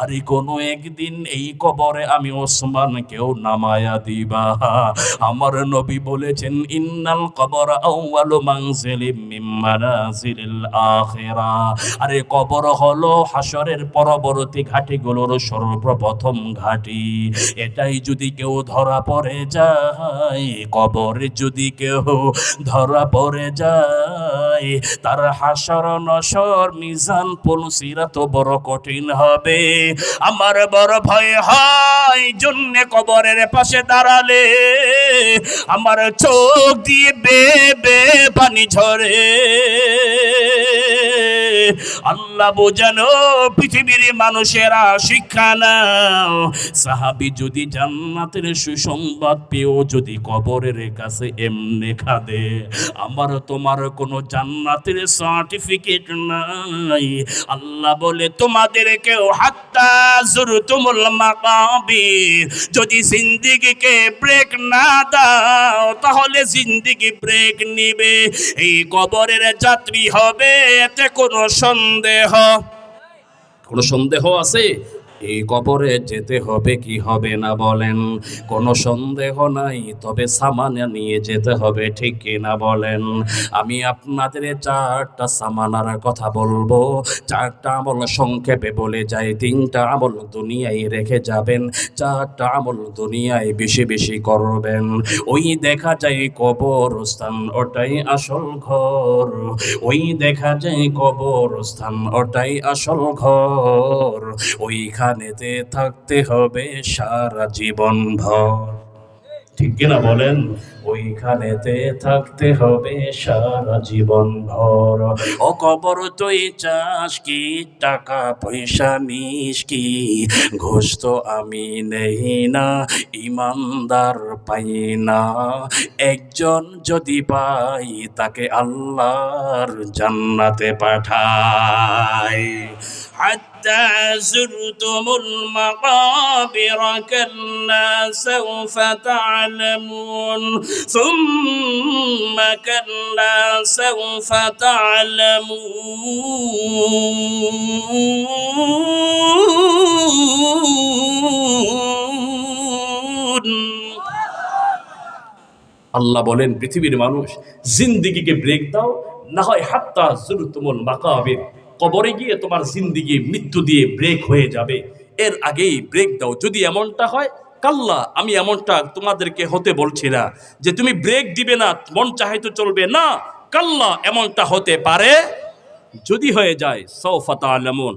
[SPEAKER 1] আরে কোনো একদিন এই কবরে আমি ওসমানকেও নামায়া দিবা। আমার নবী বলেছেন, ইন্নাল কবর আউয়ালু মানজিলিম মিন মানাজিলিল আখিরাহ। আরে কবর হলো হাসরের পরবর্তী ঘাটিগুলোর সর্বপ্রথম ঘাটি। এটা জায়গায় যদি কেউ ধরা পড়ে যায়, কবরে যদি কেউ ধরা পড়ে যায়, তার হাসর নসর মিজান পুলসিরাত বড় কঠিন হবে। আমার বড় ভয় হয় জন্যে কবরের পাশে দাঁড়ালে আমার চোখ দিয়ে বে বে পানি ঝরে। আল্লাহ বোঝানো পৃথিবীর মানুষেরা শিক্ষা নাও, সাহাবী যদি জান্নাতের সুসংবাদ পেয়েও যদি কবরের কাছে এমনি খাদে, আমার তোমার কোনো জান্নাতের সার্টিফিকেট নাই। আল্লাহ বলে তোমাদেরকেও হাত্তা যুরতুমুল মাকাবির, যদি জিন্দেগিকে ব্রেক না দাও তাহলে জিন্দেগি ব্রেক নিবে, এই কবরের যাত্রী হবে, এতে কোনো সন্দেহ আছে? এই কবরে যেতে হবে কি হবে না বলেন? কোনো সন্দেহ নাই, তবে সামানা নিয়ে যেতে হবে, ঠিক কি না বলেন? আমি আপনাদের চারটা সামানার কথা বলবো, চারটা আমল সংক্ষেপে বলে যাই। তিনটা আমল দুনিয়ায় রেখে যাবেন, চারটা আমল দুনিয়ায় বেশি বেশি করবেন। ওই দেখা যায় কবরস্থান, ওটাই আসল ঘর। ওই দেখা যায় কবরস্থান, ওটাই আসল ঘর। ওইখানেতে থাকতে হবে সারা জীবন ভর, ঠিক কিনা বলেন? ওইখানেতে থাকতে হবে সারা জীবন ভর। ও কবর তুই চাস কি, টাকা পয়সা নিস কি, ঘুষ তো আমি নেই না, ইমানদার পাই না। একজন যদি পাই তাকে আল্লাহর জান্নাতে পাঠায়। حتى زرتم المقابر كلا سوف تعلمون ثم كلا سوف تعلمون। আল্লাহ বলেন পৃথিবীর মানুষ জিন্দেগিকে ব্রেক দাও, না হয় হাত্তা যুরতুমুল মাকাবির, কবরে গিয়ে তোমার জিন্দেগি মৃত্যু দিয়ে ব্রেক হয়ে যাবে, এর আগেই ব্রেক দাও। যদি এমনটা হয়, কাল্লা, আমি এমনটা তোমাদেরকে হতে বলছি না যে তুমি ব্রেক দিবে না, মন চাহে তো চলবে না, কাল্লা, এমনটা হতে পারে। যদি হয়ে যায় সাউফা তা'লামুন,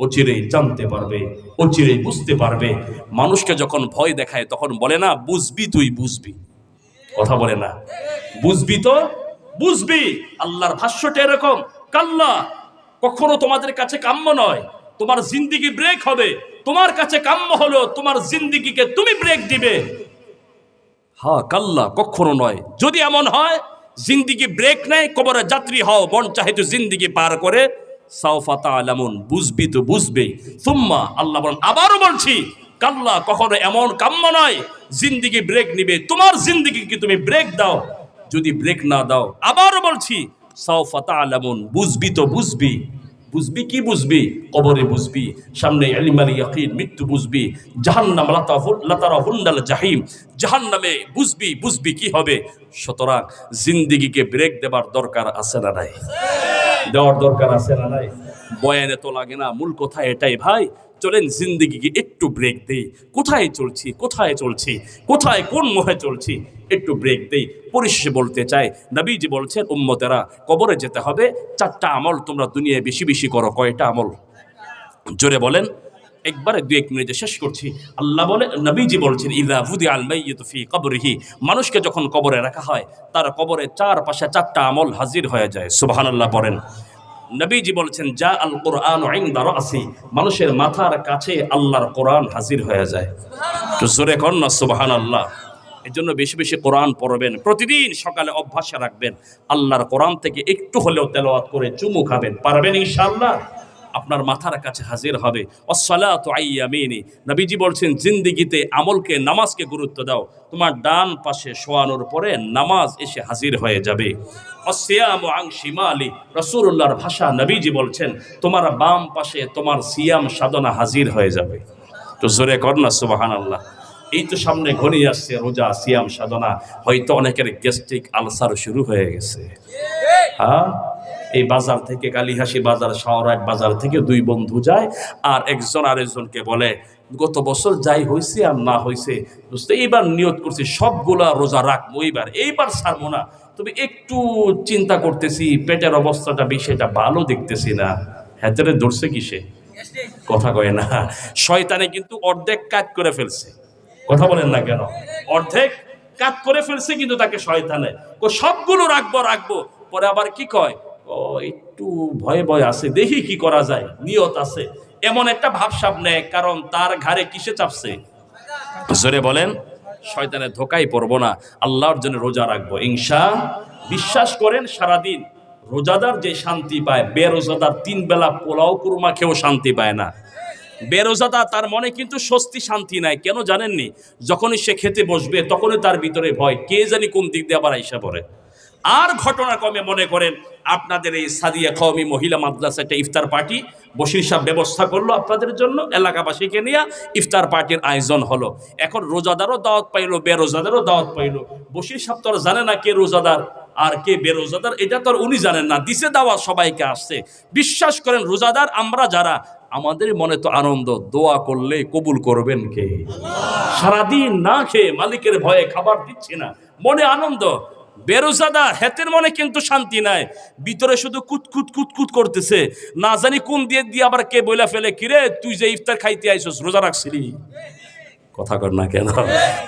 [SPEAKER 1] অচিরেই জানতে পারবে, অচিরেই বুঝতে পারবে। মানুষকে যখন ভয় দেখায় তখন বলে না, বুঝবি তুই বুঝবি, কথা বলে না, বুঝবি তো বুঝবি। আল্লাহর ভাষ্যটা এরকম, কাল্লা, কখনো তোমাদের কাছে কাম্য নয় তোমার জিন্দেগি ব্রেক হবে, তোমার কাছে কাম্য হলো তোমার জিন্দেগিকে তুমি ব্রেক দিবে। হ্যাঁ, কাল্লা, কখনো নয়। যদি এমন হয় জিন্দেগি ব্রেক নেয়, কবরে যাত্রী হও, মন চাহে তো জিন্দেগি পার করে, সাউফা তা'লামুন, বুঝবি তো বুঝবে। সুম্মা, আল্লাহ বলেন, আবারও বলছি, কাল্লা, কখনো এমন কাম্য নয় জিন্দেগি ব্রেক নিবে, তোমার জিন্দেগিকে তুমি ব্রেক দাও। যদি ব্রেক না দাও, আবারও বলছি, সাউফা তা'লামুন, বুঝবি তো বুঝবি। বুঝবি কি বুঝবি? কবরে বুঝবি, সামনে ইলমাল ইয়াকিন, মৃত্যু বুঝবি, জাহান্নাম লাতারাহুন্নাল জাহিম, জাহান্নামে বুঝবি, বুঝবি কি হবে। সুতরাং জিন্দেগিকে ব্রেক দেবার দরকার আছে না নাই? দেওয়ার দরকার আছে না নাই? বয়ানে তো লাগে না, মূল কথা এটাই ভাই। চলেন জিন্দেগিকে একটু ব্রেক দেই। কোথায় চলছি, কোথায় চলছি, কোথায় কোন মোহে চলছি, একটু ব্রেক দেই। পরিশেষে বলতে চাই, নবীজি বলছেন, উম্মতেরা, কবরে যেতে হবে, চারটা আমল তোমরা দুনিয়ায় বেশি বেশি করো। কয়টা আমল? জোরে বলেন, একবারে 2-1 মিনিটে শেষ করছি। আল্লাহ বলে, নবীজি বলছেন, ইযা ফুদিআল মাইয়িতু ফি কবরিহি, মানুষকে যখন কবরে রাখা হয়, তার কবরের চারপাশে চারটা আমল হাজির হয়ে যায়। সুবহানাল্লাহ পড়েন। নবীজি বলছেন, যা আল কোরআন ইনদা রাসি, মানুষের মাথার কাছে আল্লাহর কোরআন হাজির হয়ে যায়। তো জোরে কর না সুবহানাল্লাহ। এর জন্য বেশি বেশি কোরআন পড়বেন, প্রতিদিন সকালে অভ্যাসে রাখবেন, আল্লাহর কোরআন থেকে একটু হলেও তেলাওয়াত করে চুমু খাবেন, পারবেন ইনশাআল্লাহ। আপনার মাথার কাছে হাজির হবে। আসসালাতু আইয়ামিনি, নবীজি বলছেন, জিন্দেগিতে আমলকে, নামাজকে গুরুত্ব দাও, তোমার ডান পাশে শোয়ানোর পরে নামাজ এসে হাজির হয়ে যাবে। আসসিয়ামু আন শিমালি, রাসূলুল্লাহর ভাষা, নবীজি বলছেন, তোমার বাম পাশে তোমার সিয়াম সাধনা হাজির হয়ে যাবে। তো জোরে কর না সুবহানাল্লাহ। এই তো সামনে ঘনিয়ে আসছে রোজা, সিয়াম সাধনা, হয়তো অনেকের গ্যাস্ট্রিক আলসার শুরু হয়ে গেছে। হ্যাঁ, এই বাজার থেকে, কালিহাসি বাজার, শাহরাগ বাজার থেকে 2 বন্ধু যায়, আর একজন আরেকজনকে বলে, গত বছর যাই হয়েছে আর না হয়েছে দোস্ত, এইবার নিয়ত করছি সবগুলা রোজা রাখবো, এইবার ছাড়বো না। তবে একটু চিন্তা করতেছি, পেটের অবস্থাটা বিষয়টা ভালো দেখতেছি না। হাতেরে ধরছে কিসে? কথা কয় না। শয়তানে কিন্তু অর্ধেক কাজ করে ফেলছে। কথা বলেন না কেন? অর্ধেক কাজ করে ফেলছে কিন্তু তাকে শয়তানে সবগুলো রাখবো রাখবো, পরে আবার কি কয়, ও একটু ভয়ে ভয়ে আছে, দেখি কি করা যায়, নিয়ত আছে, এমন একটা ভাবসাব নেয়, কারণ তার ঘাড়ে কিসে চাপছে? জোরে বলেন। শয়তানের ধোকায় পড়বো না, আল্লাহর জন্য রোজা রাখবো বিশ্বাস করেন সারাদিন রোজাদার যে শান্তি পায়, বেরোজাদার 3 বেলা পোলাও কুরমা খেয়েও শান্তি পায় না। বেরোজাদার তার মনে কিন্তু স্বস্তি শান্তি নাই, কেন জানেননি? যখনই সে খেতে বসবে তখনই তার ভিতরে ভয়, কে জানি কোন দিক দিয়ে আবার আইসা পড়ে। আর ঘটনা কমে মনে করেন আপনাদের এই সাদিয়া কওমি মহিলা মাদ্রাসা একটা ইফতার পার্টি বশির সাহেব ব্যবস্থা করলো আপনাদের জন্য, এলাকাবাসীকে নিয়ে ইফতার পার্টির আয়োজন হলো। এখন রোজাদারও দাওয়াত পাইলো, বেরোজাদারও দাওয়াত পাইলো। বশির সাহেব তো আর জানে না কে রোজাদার আর কে বেরোজাদার, এটা তো আর উনি জানেন না, দিছে দাওয়াত, সবাইকে আসছে। বিশ্বাস করেন রোজাদার আমরা যারা, আমাদের মনে তো আনন্দ, দোয়া করলে কবুল করবেন কে? সারাদিন না খেয়ে মালিকের ভয়ে খাবার দিচ্ছে না, মনে আনন্দ। বেরোজাদার হেতের মনে কিন্তু শান্তি নাই, ভিতরে শুধু কুতকুত কুতকুত করতেছে, না জানি কোন দিয়ে দিয়ে আবার কে বইলা ফেলে, কিরে তুই যে ইফতার খাইতে আইছস রোজা রাখছিলি? কথা কর না কেন?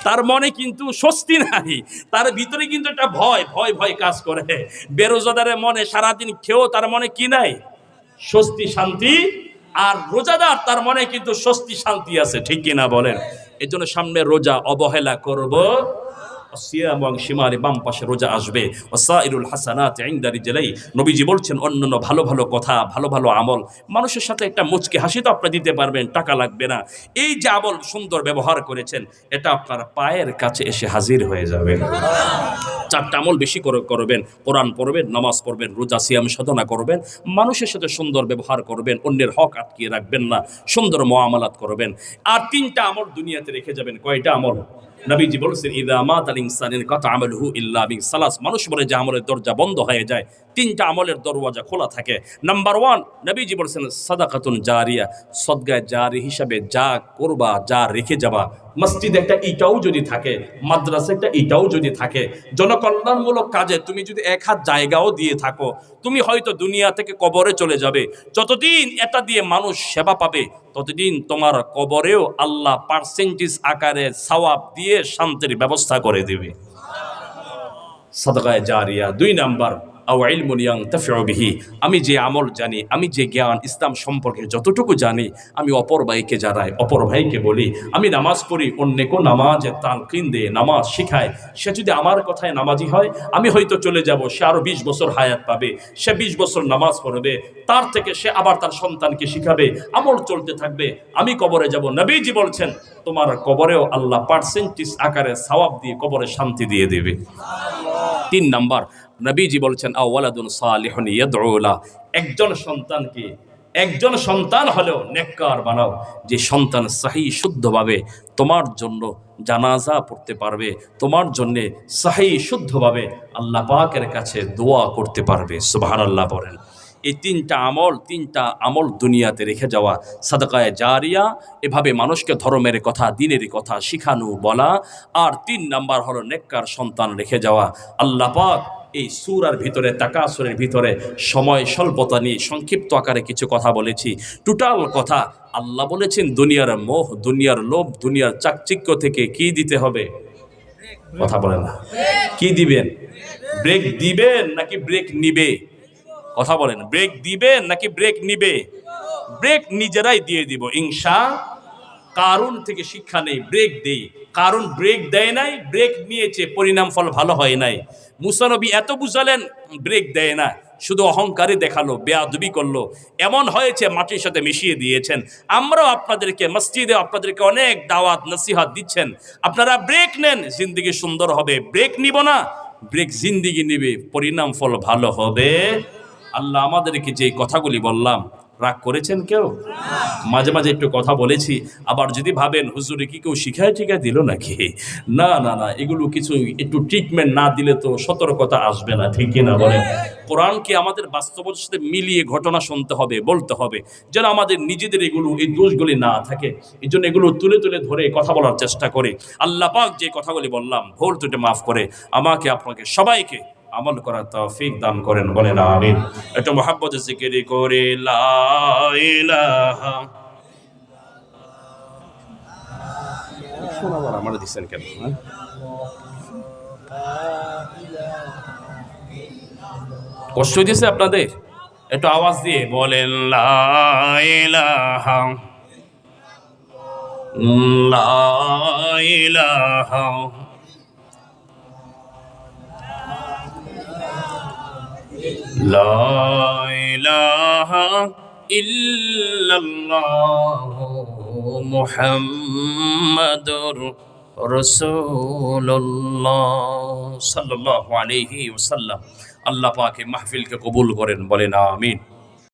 [SPEAKER 1] তার মনে কিন্তু স্বস্তি নাই, তার ভিতরে কিন্তু একটা ভয় ভয় ভয় কাজ করে। বেরোজাদারের মনে সারাদিন খেয়েও তার মনে কি নাই? স্বস্তি শান্তি। আর রোজাদার তার মনে কিন্তু স্বস্তি শান্তি আছে, ঠিক কিনা বলেন? এই জন্য সামনে রোজা, অবহেলা করব সিয়াম শিমালি, বাম পাশে রোজা আসবে। ওয়াসাইরুল হাসানাত ইনদা রিজলাই, নবীজি বলছেন অন্যান্য ভালো ভালো কথা, ভালো ভালো আমল, মানুষের সাথে একটা মুচকি হাসি তো আপনি দিতে পারবেন, টাকা লাগবে না। এই যে আমল সুন্দর ব্যবহার করেছেন, এটা আপনার পায়ের কাছে এসে হাজির হয়ে যাবে। 4টা আমল বেশি করে করবেন, কোরআন পড়বেন, নামাজ পড়বেন, রোজা সিয়াম সাধনা করবেন, মানুষের সাথে সুন্দর ব্যবহার করবেন, অন্যের হক আটকিয়ে রাখবেন না, সুন্দর মুআমালাত করবেন। আর 3টা আমল দুনিয়াতে রেখে যাবেন। কয়টা আমল? নবীজি বলেছেন ইযা মাতাল ইনসানিন কাতা আমালুহু ইল্লা বিন সালাস, মানুষ বলে যে আমলের দরজা বন্ধ হয়ে যায়, 3টা আমলের দরওয়াজা খোলা থাকে। নাম্বার 1, নবীজি বলেছেন সাদাকাতুন জারিয়া, সদকা জারি হিসাবে যা করবা, যা রেখে যাবা, মসজিদে একটা ইটাও যদি থাকে, মাদ্রাসা একটা ইটাও যদি থাকে, জনকল্যাণমূলক কাজে তুমি যদি 1 হাত জায়গাও দিয়ে থাকো, তুমি হয়তো দুনিয়া থেকে কবরে চলে যাবে, যতদিন এটা দিয়ে মানুষ সেবা পাবে ততদিন তোমার কবরেও আল্লাহ পার্সেন্টেজ আকারে সওয়াব দিয়ে শান্তির ব্যবস্থা করে দেবে। সাদকায়ে জারিয়া। 2 নাম্বার, আও ইলমুন ইয়ানতাফিউ বিহি, আমি যে আমল জানি, আমি যে জ্ঞান ইসলাম সম্পর্কে যতটুকু জানি, আমি অপর ভাইকে জানাই, অপর ভাইকে বলি। আমি নামাজ পড়ি, অন্যকে নামাজে তালকিন দিয়ে নামাজ শিখায়, সে যদি আমার কথায় নামাজি হয়, আমি হয়তো চলে যাব, সে আরো 20 বছর হায়াত পাবে, সে 20 বছর নামাজ পড়বে, তার থেকে সে আবার তার সন্তানকে শিখাবে, আমল চলতে থাকবে, আমি কবরে যাব। নবীজি বলছেন তোমার কবরেও আল্লাহ পার্সেন্টেজ আকারে সওয়াব দিয়ে কবরে শান্তি দিয়ে দেবে। 3 নাম্বার, নবীজি বলছেন আওয়ালাদুন সালিহুন ইয়াদউ লা, একজন সন্তান হলেও নেককার বানাও, যে সন্তান সহিহ শুদ্ধভাবে তোমার জন্য জানাজা পড়তে পারবে, তোমার জন্য সহিহ শুদ্ধভাবে আল্লাহ পাকের কাছে দোয়া করতে পারবে। সুবহানাল্লাহ বলেন। এই 3টা আমল দুনিয়াতে রেখে যাওয়া, সাদকায়ে জারিয়া, এভাবে মানুষকে ধর্মের কথা, দ্বীনের কথা শিখানো, বলা। আর 3 নাম্বার হলো নেককার সন্তান রেখে যাওয়া। আল্লাহ পাক এই সূরার ভিতরে, তাকাসুরের ভিতরে সময় স্বল্পতা নিয়ে সংক্ষিপ্ত আকারে কিছু কথা বলেছি। টোটাল কথা আল্লাহ বলেছেন দুনিয়ার মোহ, দুনিয়ার লোভ, দুনিয়ার চাকচিক্য থেকে কি দিতে হবে? কথা বলে না, কি দিবেন? ব্রেক দিবেন নাকি ব্রেক নিবে? কথা বলেন, ব্রেক দিবেন নাকি ব্রেক নিবে? ব্রেক নিজেরাই দিয়ে দিব ইনশাআল্লাহ। কারুন থেকে শিক্ষা নেই, ব্রেক দেই। কারুন ব্রেক দেয় নাই, ব্রেক নিয়েছে, পরিণাম ফল ভালো হয় নাই। মুসা নবী এত বুঝালেন, ব্রেক দেয় না, শুধু অহংকারে দেখালো, বেয়াদবি করলো, এমন হয়েছে মাটির সাথে মিশিয়ে দিয়েছেন। আমরাও আপনাদেরকে মসজিদে আপনাদেরকে অনেক দাওয়াত নসিহত দিচ্ছেন, আপনারা ব্রেক নেন, জিন্দেগি সুন্দর হবে। ব্রেক নিব না, ব্রেক জিন্দেগি নিবে, পরিণাম ফল ভালো হবে। আল্লাহ আমাদেরকে যে কথাগুলি বললাম রাগ করেছেন কেউ? মাঝে মাঝে একটু কথা বলেছি, আবার যদি ভাবেন হুজুরে কি কেউ শিখায় টিকায় দিল নাকি, না না না, এগুলো কিছু একটু ট্রিটমেন্ট না দিলে তো সতর্কতা আসবে না, ঠিক কিনা বলেন? কোরআনকে আমাদের বাস্তবতার সাথে মিলিয়ে ঘটনা শুনতে হবে, বলতে হবে, যেন আমাদের নিজেদের এগুলো এই দোষগুলি না থাকে। এই জন্য এগুলো তুলে তুলে ধরে কথা বলার চেষ্টা করে। আল্লাহ পাক যে কথাগুলি বললাম ভুল ত্রুটি মাফ করে আমাকে আপনাকে সবাইকে আমল করার তৌফিক দান করেন, বলেন আমিন। একটু মহাব্বতে জিকিরি করে লা ইলাহা। শোনা আমার দিচ্ছেন কেন? কষ্ট হইতেছে আপনাদের? একটু আওয়াজ দিয়ে বলেন লা ইলাহা, লা ইলাহা, লা ইলাহা ইল্লাল্লাহু মুহাম্মাদুর রাসূলুল্লাহ সাল্লাল্লাহু আলাইহি ওয়াসাল্লাম। আল্লাহ পাক এই মাহফিলকে কবুল করেন, বলেন আমিন।